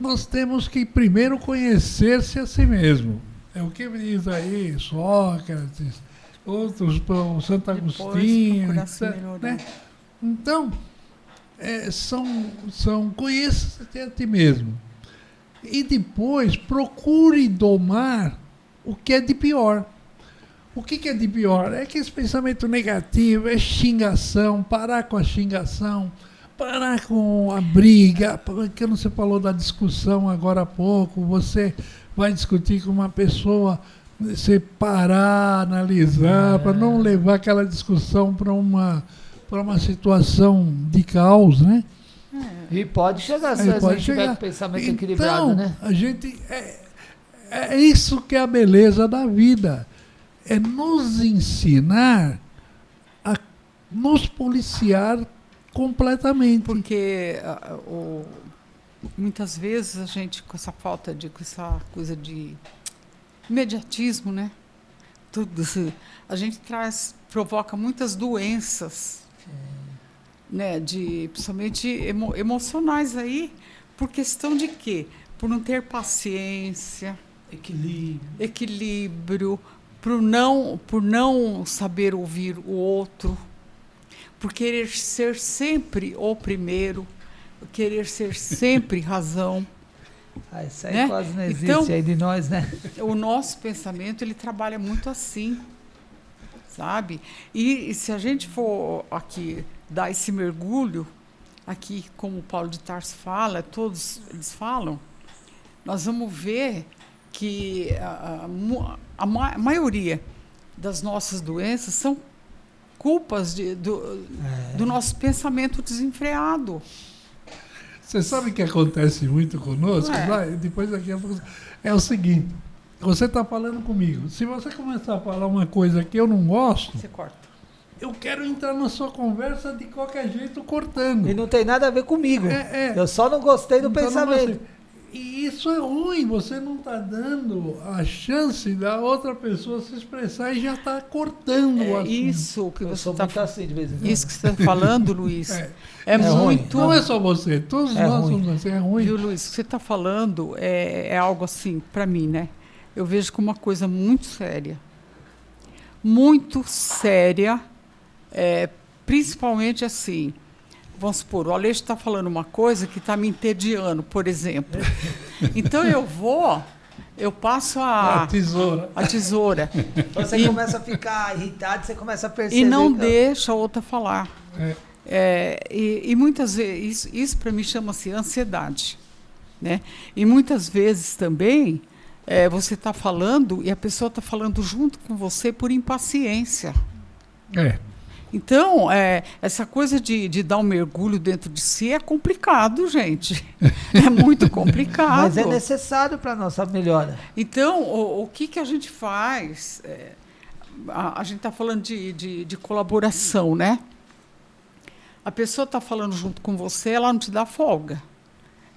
Nós temos que primeiro conhecer-se a si mesmo. É o que diz aí Sócrates, outros, Santo Agostinho, né? Então, são conheça-te a ti mesmo. E depois procure domar o que é de pior. O que é de pior? É que esse pensamento negativo, é xingação, parar com a xingação, parar com a briga, porque você falou da discussão agora há pouco, você vai discutir com uma pessoa, você parar, analisar, para não levar aquela discussão para uma situação de caos, né? E pode chegar, se a gente tiver com o pensamento equilibrado, né? A gente... É isso que é a beleza da vida. É nos ensinar a nos policiar completamente. Porque muitas vezes a gente, com essa coisa de imediatismo, né? Tudo, a gente provoca muitas doenças, né? Principalmente emocionais aí, por questão de quê? Por não ter paciência, equilíbrio, por não saber ouvir o outro, por querer ser sempre o primeiro, querer ser sempre razão. Isso aí, né? Quase não existe então, aí de nós, né? O nosso pensamento, ele trabalha muito assim, sabe? E se a gente for aqui dar esse mergulho, aqui como o Paulo de Tarso fala, todos eles falam, nós vamos ver que a maioria das nossas doenças são culpas do nosso pensamento desenfreado. Você sabe o que acontece muito conosco? Depois daqui a pouco, é o seguinte, você está falando comigo, se você começar a falar uma coisa que eu não gosto, você corta. Eu quero entrar na sua conversa de qualquer jeito cortando. E não tem nada a ver comigo. Eu só não gostei do pensamento. E isso é ruim, você não está dando a chance da outra pessoa se expressar e já está cortando o assunto. Isso que você está assim de vez em quando. Isso que você está falando, Luiz, é muito... Não é só você, todos nós somos assim, é ruim. Viu, Luiz, o que você está falando é algo assim, para mim, né? eu vejo como uma coisa muito séria. Muito séria, principalmente assim, vamos supor, o Aleixo está falando uma coisa que está me entediando, por exemplo. Então eu passo a tesoura. Você começa a ficar irritado, você começa a perceber. E não deixa a outra falar. E muitas vezes, isso para mim chama-se ansiedade. Né? E muitas vezes também você está falando e a pessoa está falando junto com você por impaciência. Então, essa coisa de dar um mergulho dentro de si é complicado, gente. É muito complicado. Mas é necessário para a nossa melhora. Então, o que a gente faz? A gente está falando de colaboração, né? A pessoa está falando junto com você, ela não te dá folga.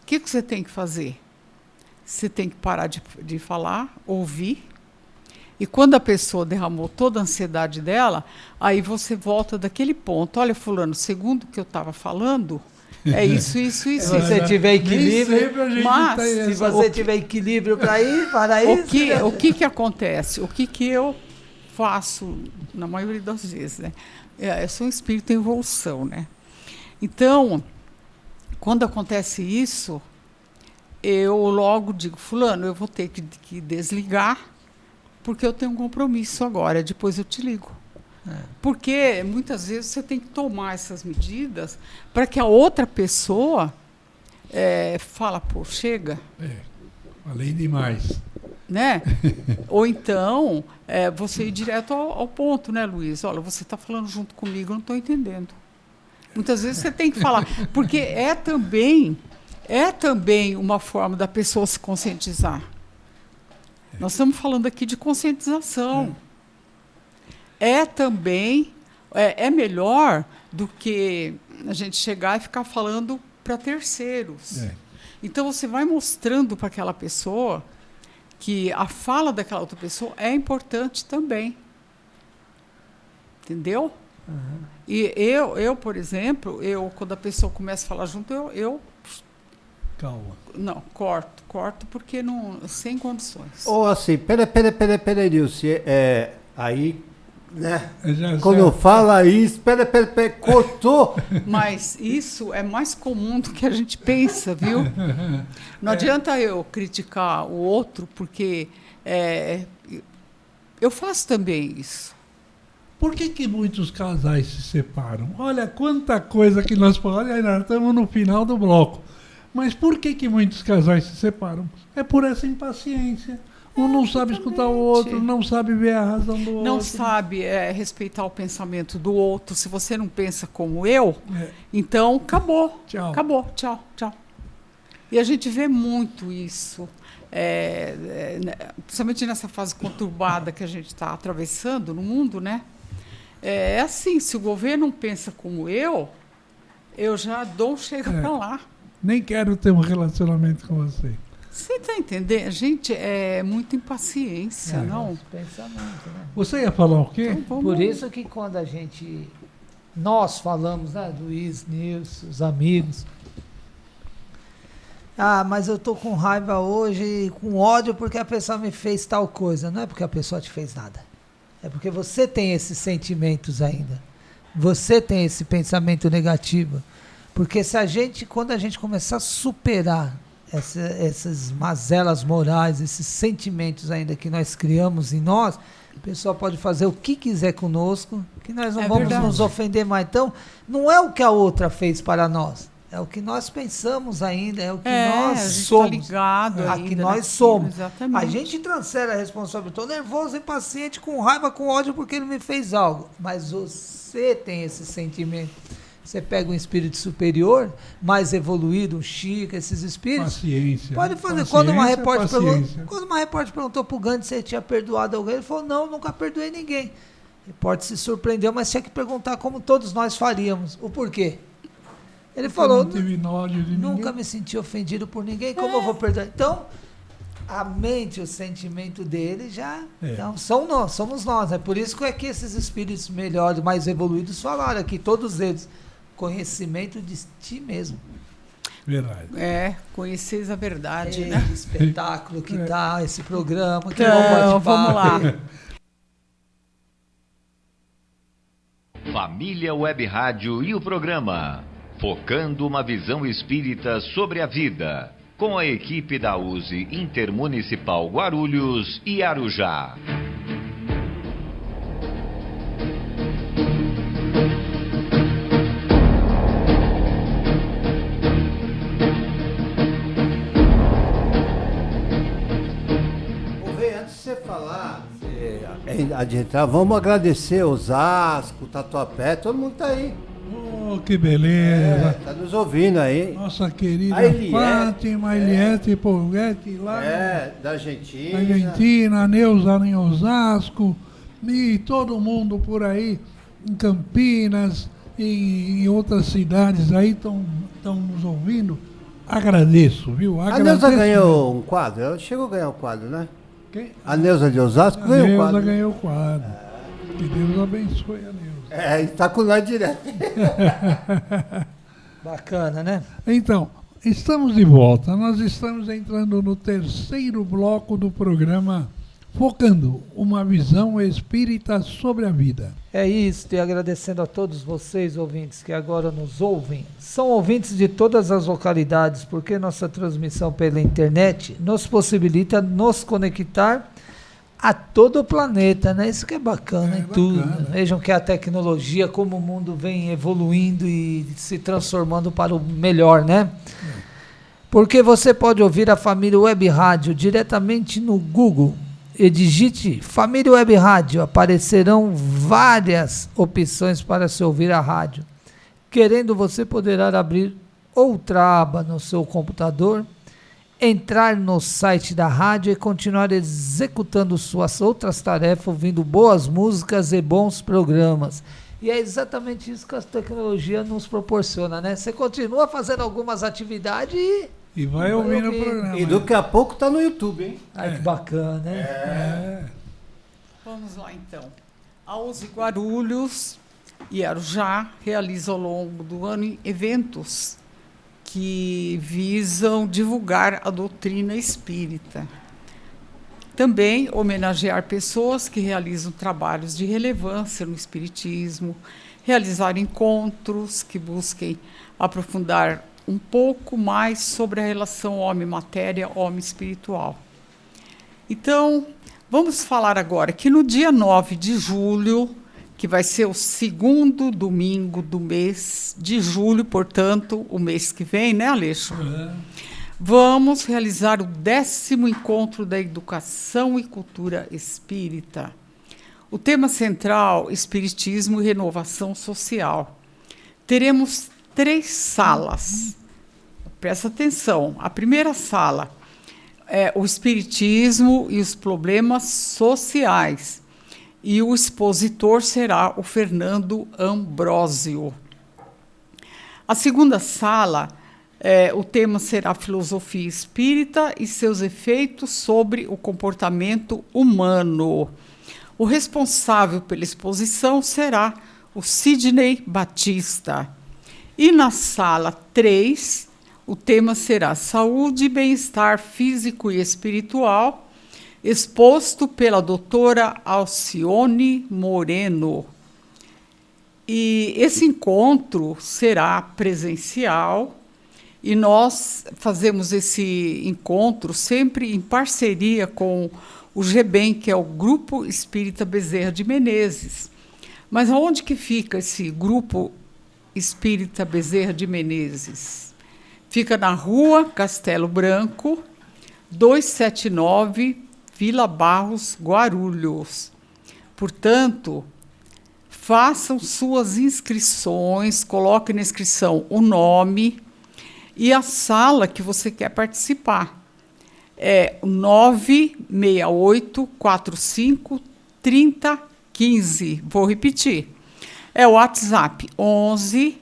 O que você tem que fazer? Você tem que parar de falar, ouvir. E quando a pessoa derramou toda a ansiedade dela, aí você volta daquele ponto. Olha, fulano, segundo o que eu estava falando, é isso. Se você tiver equilíbrio, mas se você tiver equilíbrio para isso... O que acontece? O que eu faço, na maioria das vezes, né? Eu sou um espírito em evolução, né? Então, quando acontece isso, eu logo digo, fulano, eu vou ter que desligar, porque eu tenho um compromisso agora, depois eu te ligo. Porque muitas vezes você tem que tomar essas medidas para que a outra pessoa fala, pô, chega. Falei demais. Né? Ou então, você ir direto ao ponto, né, Luiz? Olha, você está falando junto comigo, eu não estou entendendo. Muitas vezes você tem que falar, porque é também uma forma da pessoa se conscientizar. Nós estamos falando aqui de conscientização. Também melhor do que a gente chegar e ficar falando para terceiros. Então você vai mostrando para aquela pessoa que a fala daquela outra pessoa é importante também. Entendeu? E eu, por exemplo, quando a pessoa começa a falar junto, eu calma. Não, corto porque não, sem condições. Ou assim, peraí, Nilce, aí, né? Quando eu fala isso, pera, cortou. Mas isso é mais comum do que a gente pensa, viu? Não adianta eu criticar o outro, porque eu faço também isso. Por que muitos casais se separam? Olha quanta coisa que nós falamos. Olha, nós estamos no final do bloco. Mas por que muitos casais se separam? É por essa impaciência. Um não sabe escutar o outro, não sabe ver a razão do outro. Não sabe respeitar o pensamento do outro. Se você não pensa como eu, então acabou. Tchau. Acabou, tchau. E a gente vê muito isso. Principalmente nessa fase conturbada que a gente está atravessando no mundo, né? É assim, se o governo não pensa como eu já dou um chega para lá. Nem quero ter um relacionamento com você. Você está entendendo? Gente, é muita impaciência, não? Pensamento, né? Você ia falar o quê? Então, por isso que quando nós falamos, né, Luiz, Nilson, os amigos, mas eu tô com raiva hoje, com ódio porque a pessoa me fez tal coisa. Não é porque a pessoa te fez nada. É porque você tem esses sentimentos ainda. Você tem esse pensamento negativo. Porque quando a gente começar a superar essas mazelas morais, esses sentimentos ainda que nós criamos em nós, a pessoa pode fazer o que quiser conosco, que nós não vamos nos ofender mais. Então, não é o que a outra fez para nós, é o que nós pensamos ainda, é o que nós somos. Tá ligado que nós somos. Exatamente. A gente transfere a responsabilidade. Estou nervoso, impaciente, com raiva, com ódio porque ele me fez algo. Mas você tem esse sentimento. Você pega um espírito superior, mais evoluído, um Chico, esses espíritos. Paciência. Pode fazer. Quando uma repórter perguntou para o Gandhi se ele tinha perdoado alguém, ele falou, não, nunca perdoei ninguém. O repórter se surpreendeu, mas tinha que perguntar como todos nós faríamos. O porquê? Ele falou, nunca me senti ofendido por ninguém, como eu vou perdoar? Então, a mente, o sentimento dele então, somos nós. É por isso que esses espíritos melhores, mais evoluídos falaram aqui, todos eles, conhecimento de ti mesmo. Verdade. Conheceis a verdade, né? Que espetáculo que dá esse programa. Que Então, vamos lá. Família Web Rádio e o programa Focando uma Visão Espírita sobre a Vida, com a equipe da USE Intermunicipal Guarulhos e Arujá. Antes de você falar, adiantar, vamos agradecer Osasco, Tatuapé, todo mundo tá aí. Oh, que beleza. Tá nos ouvindo aí. Nossa querida A Eliette, Fátima, Eliette Polghetti lá da Argentina. na Argentina, a Neuza em Osasco, e todo mundo por aí, em Campinas, em outras cidades aí estão nos ouvindo. Agradeço, viu? A Neuza ganhou um quadro, ela chegou a ganhar um quadro, né? Quem? A Neuza de Osasco A ganhou um Neuza quadro. ganhou o quadro. Que Deus abençoe a Neuza. Está com nós direto. Bacana, né? Então, estamos de volta. Nós estamos entrando no terceiro bloco do programa Focando uma Visão Espírita sobre a Vida. É isso, e agradecendo a todos vocês, ouvintes, que agora nos ouvem. São ouvintes de todas as localidades, porque nossa transmissão pela internet nos possibilita nos conectar a todo o planeta, né? Isso que é bacana, tudo. Vejam que a tecnologia, como o mundo vem evoluindo e se transformando para o melhor, né? Porque você pode ouvir a Família Web Rádio diretamente no Google e digite Família Web Rádio, aparecerão várias opções para se ouvir a rádio. Querendo, você poderá abrir outra aba no seu computador, entrar no site da rádio e continuar executando suas outras tarefas, ouvindo boas músicas e bons programas. E é exatamente isso que a tecnologia nos proporciona, né? Você continua fazendo algumas atividades e vai ouvindo o programa. E daqui a pouco tá no YouTube, hein? Ai, que bacana, né? Vamos lá, então. A USE Guarulhos e Arujá realizam ao longo do ano eventos que visam divulgar a doutrina espírita. Também homenagear pessoas que realizam trabalhos de relevância no espiritismo, realizar encontros que busquem aprofundar um pouco mais sobre a relação homem-matéria, homem-espiritual. Então, vamos falar agora que no dia 9 de julho, que vai ser o segundo domingo do mês de julho, portanto, o mês que vem, né, Aleixo? Vamos realizar o 10º Encontro da Educação e Cultura Espírita. O tema central, Espiritismo e Renovação Social. Teremos 3 salas. Presta atenção. A primeira sala é o Espiritismo e os problemas sociais. E o expositor será o Fernando Ambrósio. A segunda sala, o tema será Filosofia Espírita e seus efeitos sobre o comportamento humano. O responsável pela exposição será o Sidney Batista. E na sala 3, o tema será Saúde e Bem-Estar Físico e Espiritual, exposto pela doutora Alcione Moreno. E esse encontro será presencial e nós fazemos esse encontro sempre em parceria com o GBEM, que é o Grupo Espírita Bezerra de Menezes. Mas aonde que fica esse Grupo Espírita Bezerra de Menezes? Fica na Rua Castelo Branco, 279, Vila Barros, Guarulhos. Portanto, façam suas inscrições, coloque na inscrição o nome e a sala que você quer participar. É 968453015. Vou repetir. É o WhatsApp 11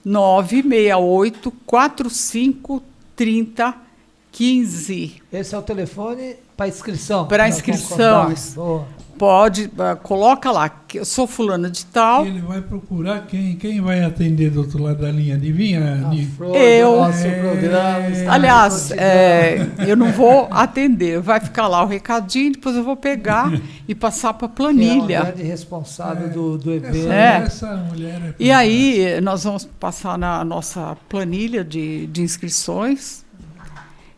968453015. Esse é o telefone para inscrição. Para inscrição. Pode, coloca lá, que eu sou fulana de tal. Ele vai procurar quem vai atender do outro lado da linha. Adivinha? Eu. Nosso programa. Aliás, eu não vou atender. Vai ficar lá o recadinho, depois eu vou pegar e passar para a planilha. É o grande responsável do evento. Essa mulher é E aí, nós vamos passar na nossa planilha de inscrições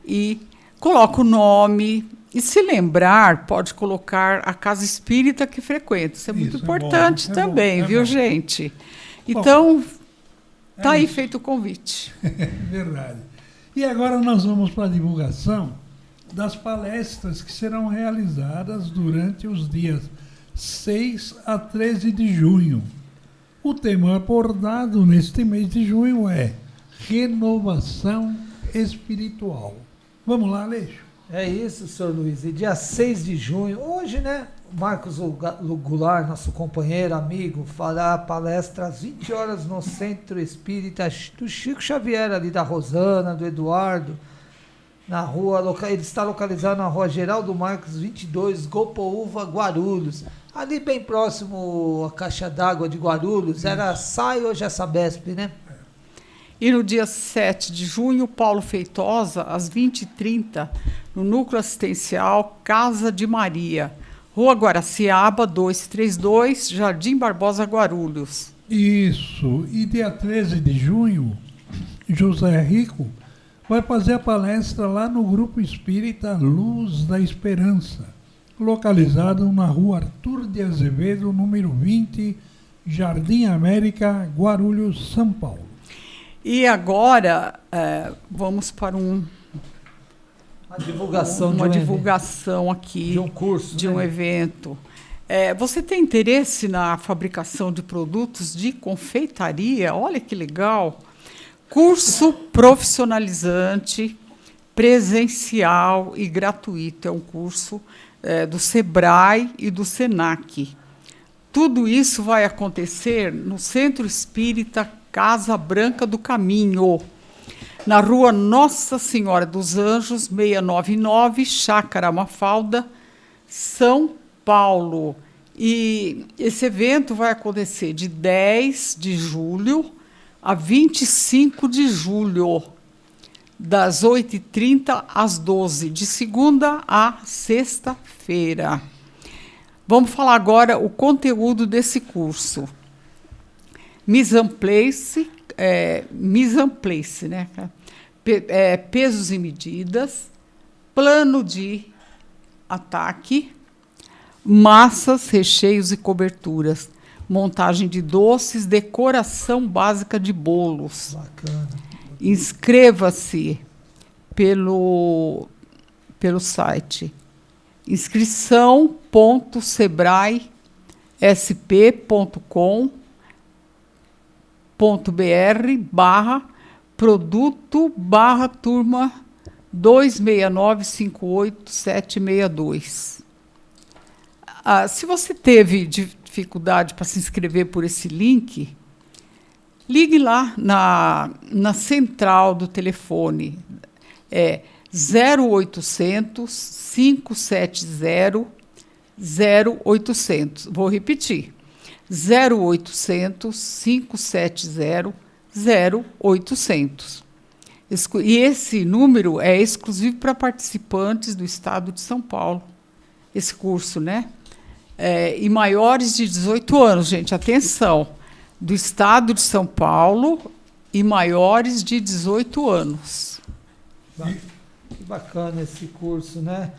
e coloca o nome. E se lembrar, pode colocar a casa espírita que frequenta. Isso é muito importante também, viu, gente? Então, está aí feito o convite. Verdade. E agora nós vamos para a divulgação das palestras que serão realizadas durante os dias 6 a 13 de junho. O tema abordado neste mês de junho é renovação espiritual. Vamos lá, Aleixo? É isso, senhor Luiz. E dia 6 de junho, hoje, né? O Marcos Goulart, nosso companheiro, amigo, fará palestra às 20 horas no Centro Espírita do Chico Xavier, ali da Rosana, do Eduardo, na rua, ele está localizado na rua Geraldo Marques 22, Gopoúva, Guarulhos. Ali bem próximo à Caixa d'Água de Guarulhos, era a SAI, hoje é a Sabesp, né? E no dia 7 de junho, Paulo Feitosa, às 20h30, no Núcleo Assistencial Casa de Maria, Rua Guaraciaba, 232, Jardim Barbosa, Guarulhos. Isso. E dia 13 de junho, José Rico vai fazer a palestra lá no Grupo Espírita Luz da Esperança, localizado na Rua Arthur de Azevedo, número 20, Jardim América, Guarulhos, São Paulo. E agora vamos para uma divulgação aqui de um curso, de um evento. Você tem interesse na fabricação de produtos de confeitaria? Olha que legal! Curso profissionalizante, presencial e gratuito. É um curso do Sebrae e do Senac. Tudo isso vai acontecer no Centro Espírita Casa Branca do Caminho, na rua Nossa Senhora dos Anjos, 699, Chácara Mafalda, São Paulo. E esse evento vai acontecer de 10 de julho a 25 de julho, das 8h30 às 12h, de segunda a sexta-feira. Vamos falar agora o conteúdo desse curso. Mise en place, né? Pesos e medidas, plano de ataque, massas, recheios e coberturas, montagem de doces, decoração básica de bolos. Bacana. Inscreva-se pelo site inscrição.sebrae.sp.com.br/produto/turma 26958-762. Se você teve dificuldade para se inscrever por esse link, ligue lá na central do telefone. 0800 570 0800. Vou repetir. 0800 570 0800. E esse número é exclusivo para participantes do Estado de São Paulo. Esse curso, né? E maiores de 18 anos, gente, atenção. Do Estado de São Paulo e maiores de 18 anos. Que bacana esse curso, né?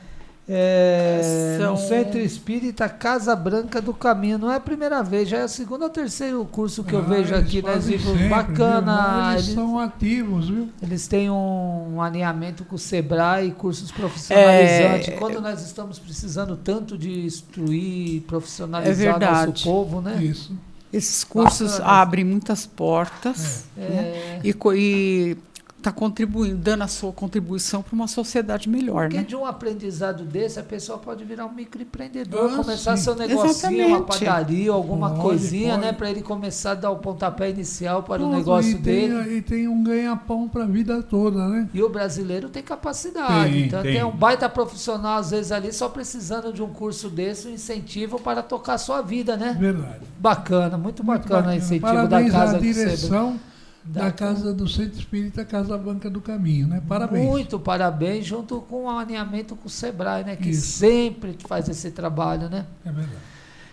No Centro Espírita Casa Branca do Caminho. Não é a primeira vez, já é o segundo ou terceiro curso que eu vejo aqui, né, Zico? Bacana. Eles são ativos, viu? Eles têm um alinhamento com o Sebrae, cursos profissionalizantes. Quando nós estamos precisando tanto de instruir, profissionalizar nosso povo, né? Isso. Esses cursos abrem muitas portas, né? E está contribuindo, dando a sua contribuição para uma sociedade melhor. Porque né? de um aprendizado desse, a pessoa pode virar um microempreendedor, começar sim. seu negocinho, Exatamente. uma padaria, alguma coisinha, pode. né? Para ele começar a dar o pontapé inicial para o Pronto, negócio dele. E tem um ganha-pão para a vida toda, né? E o brasileiro tem capacidade. Então tem um baita profissional, às vezes, ali, só precisando de um curso desse, um incentivo para tocar a sua vida, né? Verdade. Bacana, muito bacana o incentivo Parabéns da casa à direção da Da- Casa do Centro Espírita Casa Banca do Caminho, né? Parabéns. Muito parabéns, junto com o alinhamento com o Sebrae, né? Que Isso. sempre faz esse trabalho, né? É verdade.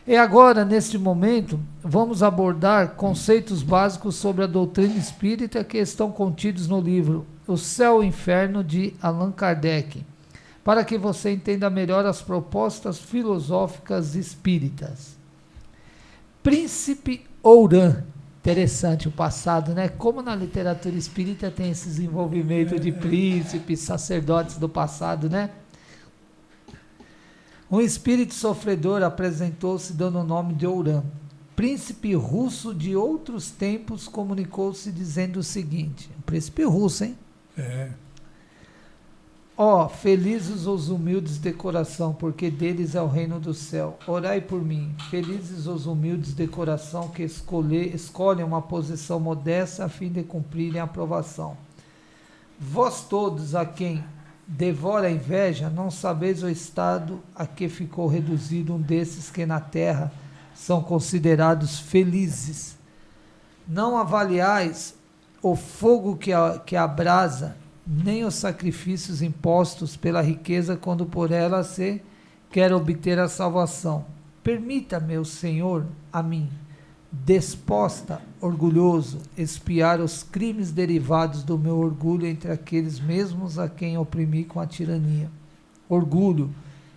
E agora, neste momento, vamos abordar conceitos básicos sobre a doutrina espírita que estão contidos no livro O Céu e o Inferno, de Allan Kardec, para que você entenda melhor as propostas filosóficas espíritas. Príncipe Ourã. Interessante o passado, né? Como na literatura espírita tem esse desenvolvimento de príncipes, sacerdotes do passado, né? Um espírito sofredor apresentou-se dando o nome de Ourã. Príncipe russo de outros tempos comunicou-se dizendo o seguinte, um príncipe russo, hein? É. Ó, felizes os humildes de coração, porque deles é o reino do céu. Orai por mim. Felizes os humildes de coração que escolhem uma posição modesta a fim de cumprirem a aprovação. Vós todos a quem devora a inveja, não sabeis o estado a que ficou reduzido um desses que na terra são considerados felizes. Não avaliais o fogo que abrasa, nem os sacrifícios impostos pela riqueza quando por ela se quer obter a salvação. Permita, meu Senhor, a mim, desposta, orgulhoso, expiar os crimes derivados do meu orgulho entre aqueles mesmos a quem oprimi com a tirania. Orgulho,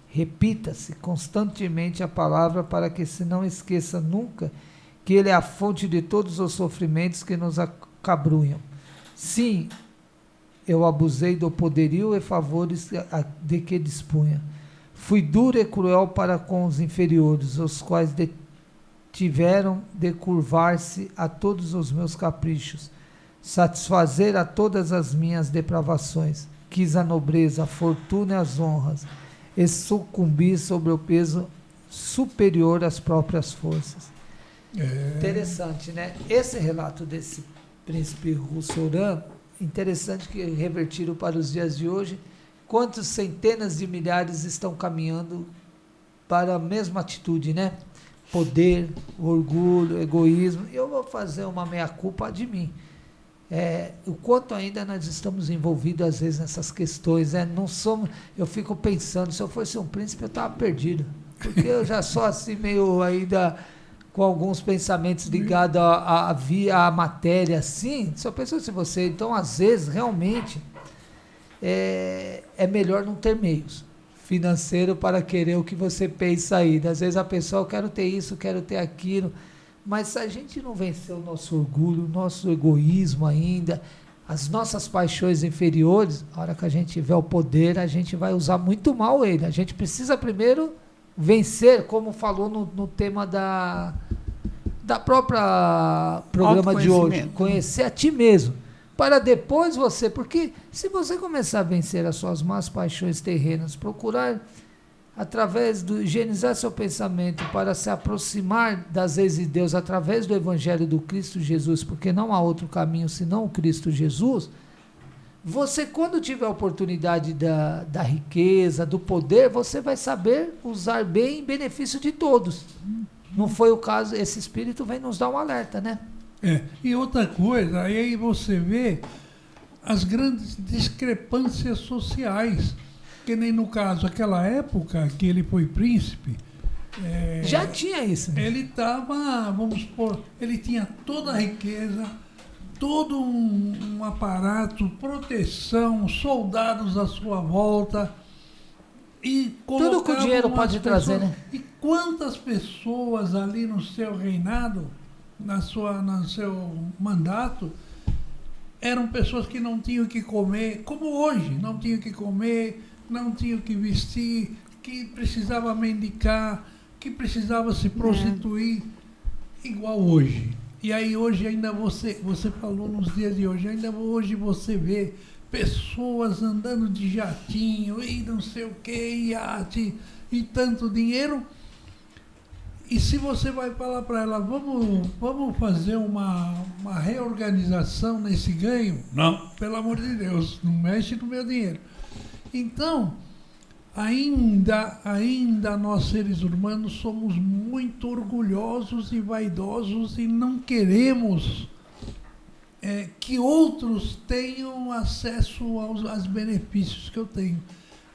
repita-se constantemente a palavra para que se não esqueça nunca que ele é a fonte de todos os sofrimentos que nos acabrunham. Sim, eu abusei do poderio e favores de que dispunha. Fui duro e cruel para com os inferiores, os quais tiveram de curvar-se a todos os meus caprichos, satisfazer a todas as minhas depravações. Quis a nobreza, a fortuna e as honras, e sucumbir sobre o peso superior às próprias forças. Interessante, né? Esse relato desse príncipe russo Ourã, interessante que revertiram para os dias de hoje, quantas centenas de milhares estão caminhando para a mesma atitude, né? Poder, orgulho, egoísmo. Eu vou fazer uma meia-culpa de mim. O quanto ainda nós estamos envolvidos, às vezes, nessas questões. Não somos, eu fico pensando, se eu fosse um príncipe, eu estava perdido. Porque eu já sou assim, meio ainda com alguns pensamentos ligados à matéria, assim. Só pensou se você... Então, às vezes, realmente, é melhor não ter meios financeiro para querer o que você pensa aí. Às vezes a pessoa, eu quero ter isso, quero ter aquilo, mas se a gente não vencer o nosso orgulho, o nosso egoísmo ainda, as nossas paixões inferiores, a hora que a gente tiver o poder, a gente vai usar muito mal ele. A gente precisa primeiro vencer, como falou no tema da própria programa de hoje, conhecer a ti mesmo, para depois você, porque se você começar a vencer as suas más paixões terrenas, procurar através do higienizar seu pensamento para se aproximar das leis de Deus através do Evangelho do Cristo Jesus, porque não há outro caminho senão o Cristo Jesus, você, quando tiver a oportunidade da riqueza, do poder, você vai saber usar bem em benefício de todos. Não foi o caso, esse espírito vem nos dar um alerta, né? E outra coisa, aí você vê as grandes discrepâncias sociais, que nem no caso, aquela época que ele foi príncipe, já tinha isso. Né? Ele estava, vamos supor, ele tinha toda a riqueza, todo um aparato, proteção, soldados à sua volta. E tudo que o dinheiro pode trazer, né? E quantas pessoas ali no seu reinado, no seu mandato, eram pessoas que não tinham o que comer, como hoje, não tinham o que comer, não tinham o que vestir, que precisava mendicar, que precisava se prostituir, igual hoje. E aí hoje ainda você falou nos dias de hoje, ainda hoje você vê pessoas andando de jatinho e não sei o que, iate e tanto dinheiro. E se você vai falar para ela, vamos fazer uma reorganização nesse ganho? Não, pelo amor de Deus, não mexe no meu dinheiro. Então, ainda nós seres humanos somos muito orgulhosos e vaidosos e não queremos que outros tenham acesso aos benefícios que eu tenho.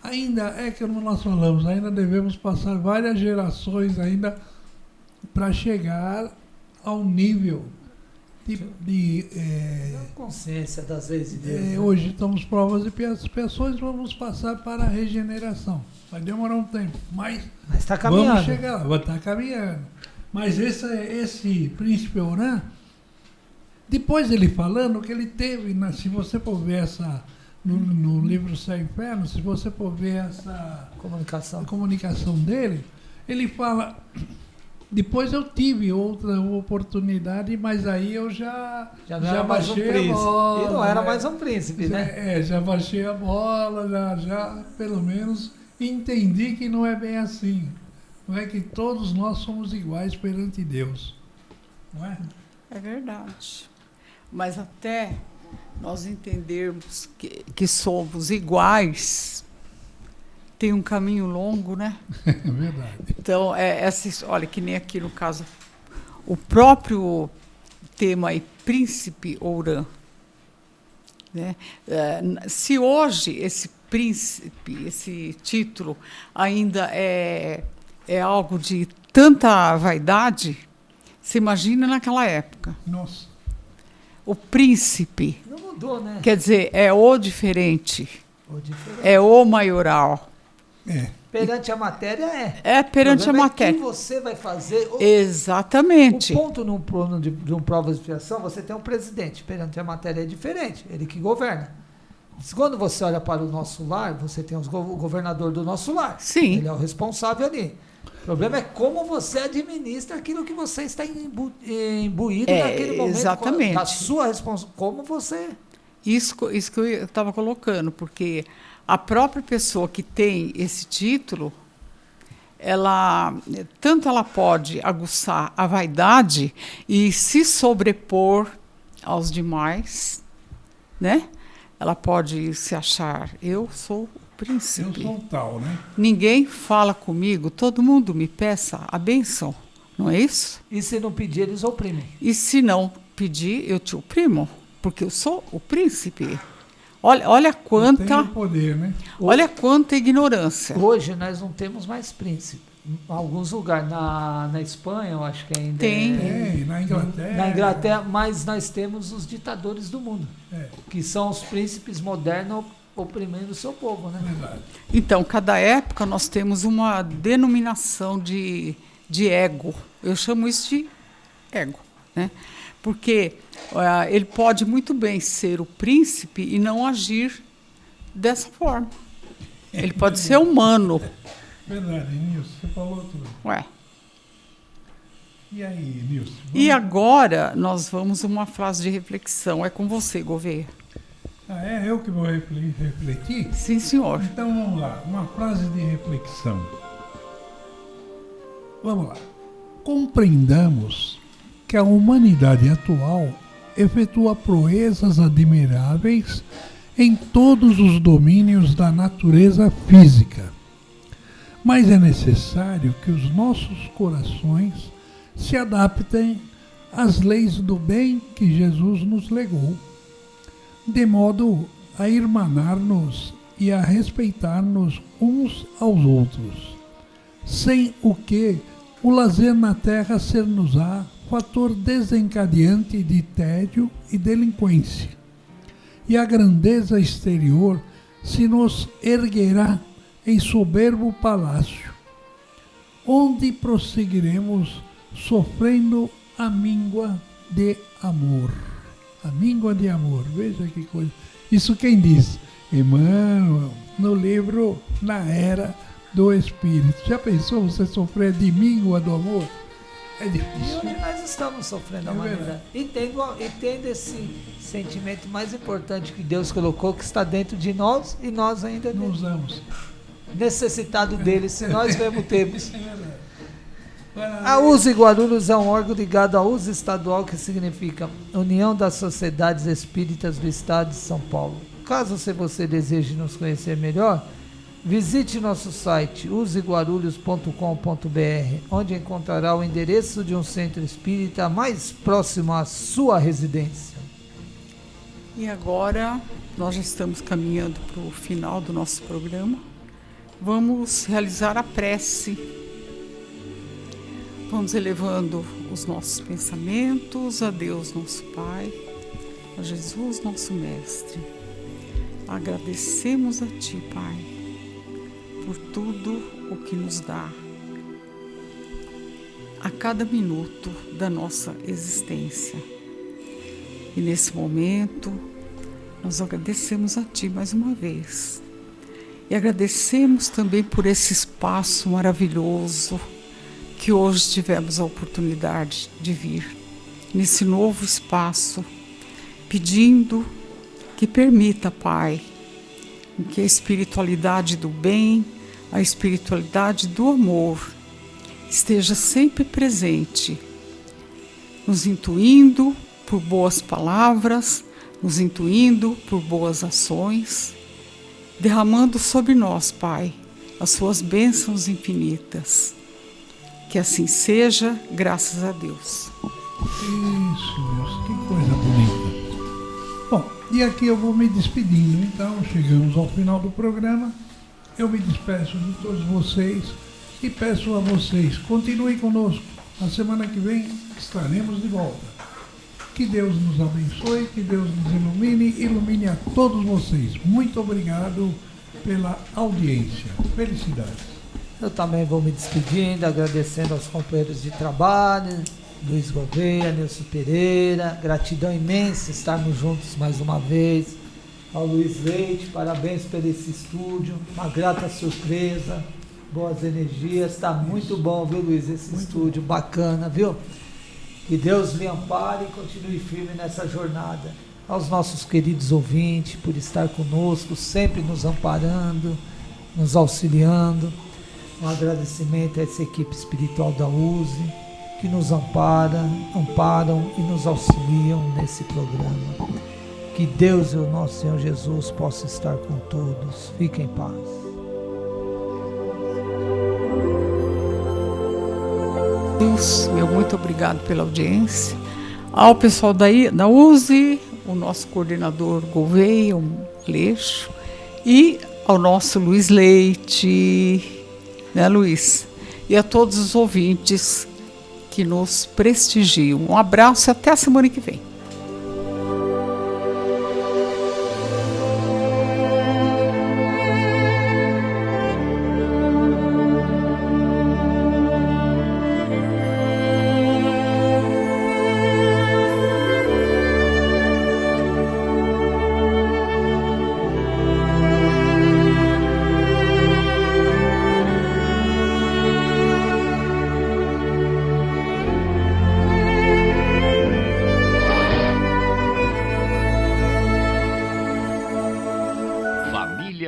Ainda como nós falamos, ainda devemos passar várias gerações ainda para chegar ao nível de consciência das leis de Deus. Né? Hoje estamos provas e expiações, vamos passar para a regeneração. Vai demorar um tempo, mas está caminhando. Vamos chegar lá, vai estar caminhando. Mas esse príncipe Orã, depois ele falando que ele teve, se você for ver no livro Céu e Inferno, se você for ver essa comunicação dele, ele fala... Depois eu tive outra oportunidade, mas aí eu já baixei a bola. E não era mais um príncipe, né? Já baixei a bola, já pelo menos entendi que não é bem assim. Não é que todos nós somos iguais perante Deus. Não é? É verdade. Mas até nós entendermos que somos iguais... Tem um caminho longo, né? É verdade. Então, olha, que nem aqui no caso, o próprio tema aí, Príncipe Orã. Né? Se hoje esse príncipe, esse título, ainda é algo de tanta vaidade, você imagina naquela época. Nossa. O príncipe. Não mudou, né? Quer dizer, é o diferente. É o maioral. Perante a matéria perante a matéria. O que você vai fazer? Exatamente. O ponto num plano de um prova de expiação, você tem um presidente. Perante a matéria é diferente, ele que governa. Quando você olha para o nosso lar, você tem o governador do nosso lar. Sim. Ele é o responsável ali. O problema é como você administra aquilo que você está imbuído naquele momento. Exatamente. Da sua responsabilidade. Como você... Isso que eu estava colocando, porque a própria pessoa que tem esse título, ela pode aguçar a vaidade e se sobrepor aos demais, né? Ela pode se achar, eu sou o príncipe. Eu sou tal, né? Ninguém fala comigo, todo mundo me peça a bênção, não é isso? E se não pedir, eles oprimem. E se não pedir, eu te oprimo. Porque eu sou o príncipe. Olha quanta... Tem o poder, né? Olha quanta ignorância. Hoje nós não temos mais príncipe. Em alguns lugares. Na Espanha, eu acho que ainda tem. Na Inglaterra. Na Inglaterra, mas nós temos os ditadores do mundo. Que são os príncipes modernos oprimindo o seu povo, né? Verdade. Então, cada época nós temos uma denominação de ego. Eu chamo isso de ego, né? Porque ele pode muito bem ser o príncipe e não agir dessa forma. Ele pode ser humano. Verdade, Nilson, você falou tudo. E aí, Nilson? E agora nós vamos a uma frase de reflexão. É com você, Gouveia. É eu que vou refletir? Sim, senhor. Então vamos lá, uma frase de reflexão. Vamos lá. Compreendamos que a humanidade atual efetua proezas admiráveis em todos os domínios da natureza física. Mas é necessário que os nossos corações se adaptem às leis do bem que Jesus nos legou, de modo a irmanar-nos e a respeitar-nos uns aos outros, sem o que o lazer na terra ser-nos-á fator desencadeante de tédio e delinquência, e a grandeza exterior se nos erguerá em soberbo palácio, onde prosseguiremos sofrendo a míngua de amor. A míngua de amor, veja que coisa. Isso quem diz? Emmanuel, no livro Na Era do Espírito. Já pensou você sofrer de míngua do amor? É difícil. E hoje nós estamos sofrendo a humanidade. E tendo esse sentimento mais importante que Deus colocou, que está dentro de nós, e nós ainda não usamos. Necessitado dele, se nós mesmo temos. É verdade. A USE Guarulhos é um órgão ligado à USE estadual, que significa União das Sociedades Espíritas do Estado de São Paulo. Caso você deseje nos conhecer melhor, visite nosso site useguarulhos.com.br, onde encontrará o endereço de um centro espírita mais próximo à sua residência. E agora, nós já estamos caminhando para o final do nosso programa. Vamos realizar a prece. Vamos elevando os nossos pensamentos a Deus, nosso Pai, a Jesus, nosso Mestre. Agradecemos a Ti, Pai, por tudo o que nos dá a cada minuto da nossa existência. E nesse momento, nós agradecemos a Ti mais uma vez. E agradecemos também por esse espaço maravilhoso que hoje tivemos a oportunidade de vir nesse novo espaço, pedindo que permita, Pai, que a espiritualidade do bem, a espiritualidade do amor esteja sempre presente, nos intuindo por boas palavras, nos intuindo por boas ações, derramando sobre nós, Pai, as Suas bênçãos infinitas. Que assim seja, graças a Deus. Isso, Deus, que coisa bonita. Bom, e aqui eu vou me despedindo, então chegamos ao final do programa. Eu me despeço de todos vocês e peço a vocês, continuem conosco. Na semana que vem estaremos de volta. Que Deus nos abençoe, que Deus nos ilumine a todos vocês. Muito obrigado pela audiência. Felicidades. Eu também vou me despedindo, agradecendo aos companheiros de trabalho, Luiz Gouveia, Nilson Pereira, gratidão imensa estarmos juntos mais uma vez. Ao Luiz Leite, parabéns por esse estúdio, uma grata surpresa, boas energias, está muito bom, viu, Luiz, esse estúdio, bacana, viu? Que Deus lhe ampare e continue firme nessa jornada. Aos nossos queridos ouvintes, por estar conosco, sempre nos amparando, nos auxiliando. Um agradecimento a essa equipe espiritual da USE, que nos amparam e nos auxiliam nesse programa. Que Deus e o nosso Senhor Jesus possam estar com todos. Fiquem em paz. Deus, meu muito obrigado pela audiência. Ao pessoal da USE, o nosso coordenador Gouveia, o Leixo, e ao nosso Luiz Leite, né, Luiz? E a todos os ouvintes que nos prestigiam. Um abraço e até a semana que vem.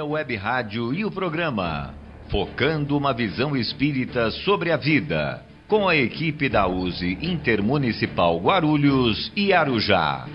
Web Rádio e o programa Focando uma Visão Espírita sobre a Vida, com a equipe da USE Intermunicipal Guarulhos e Arujá.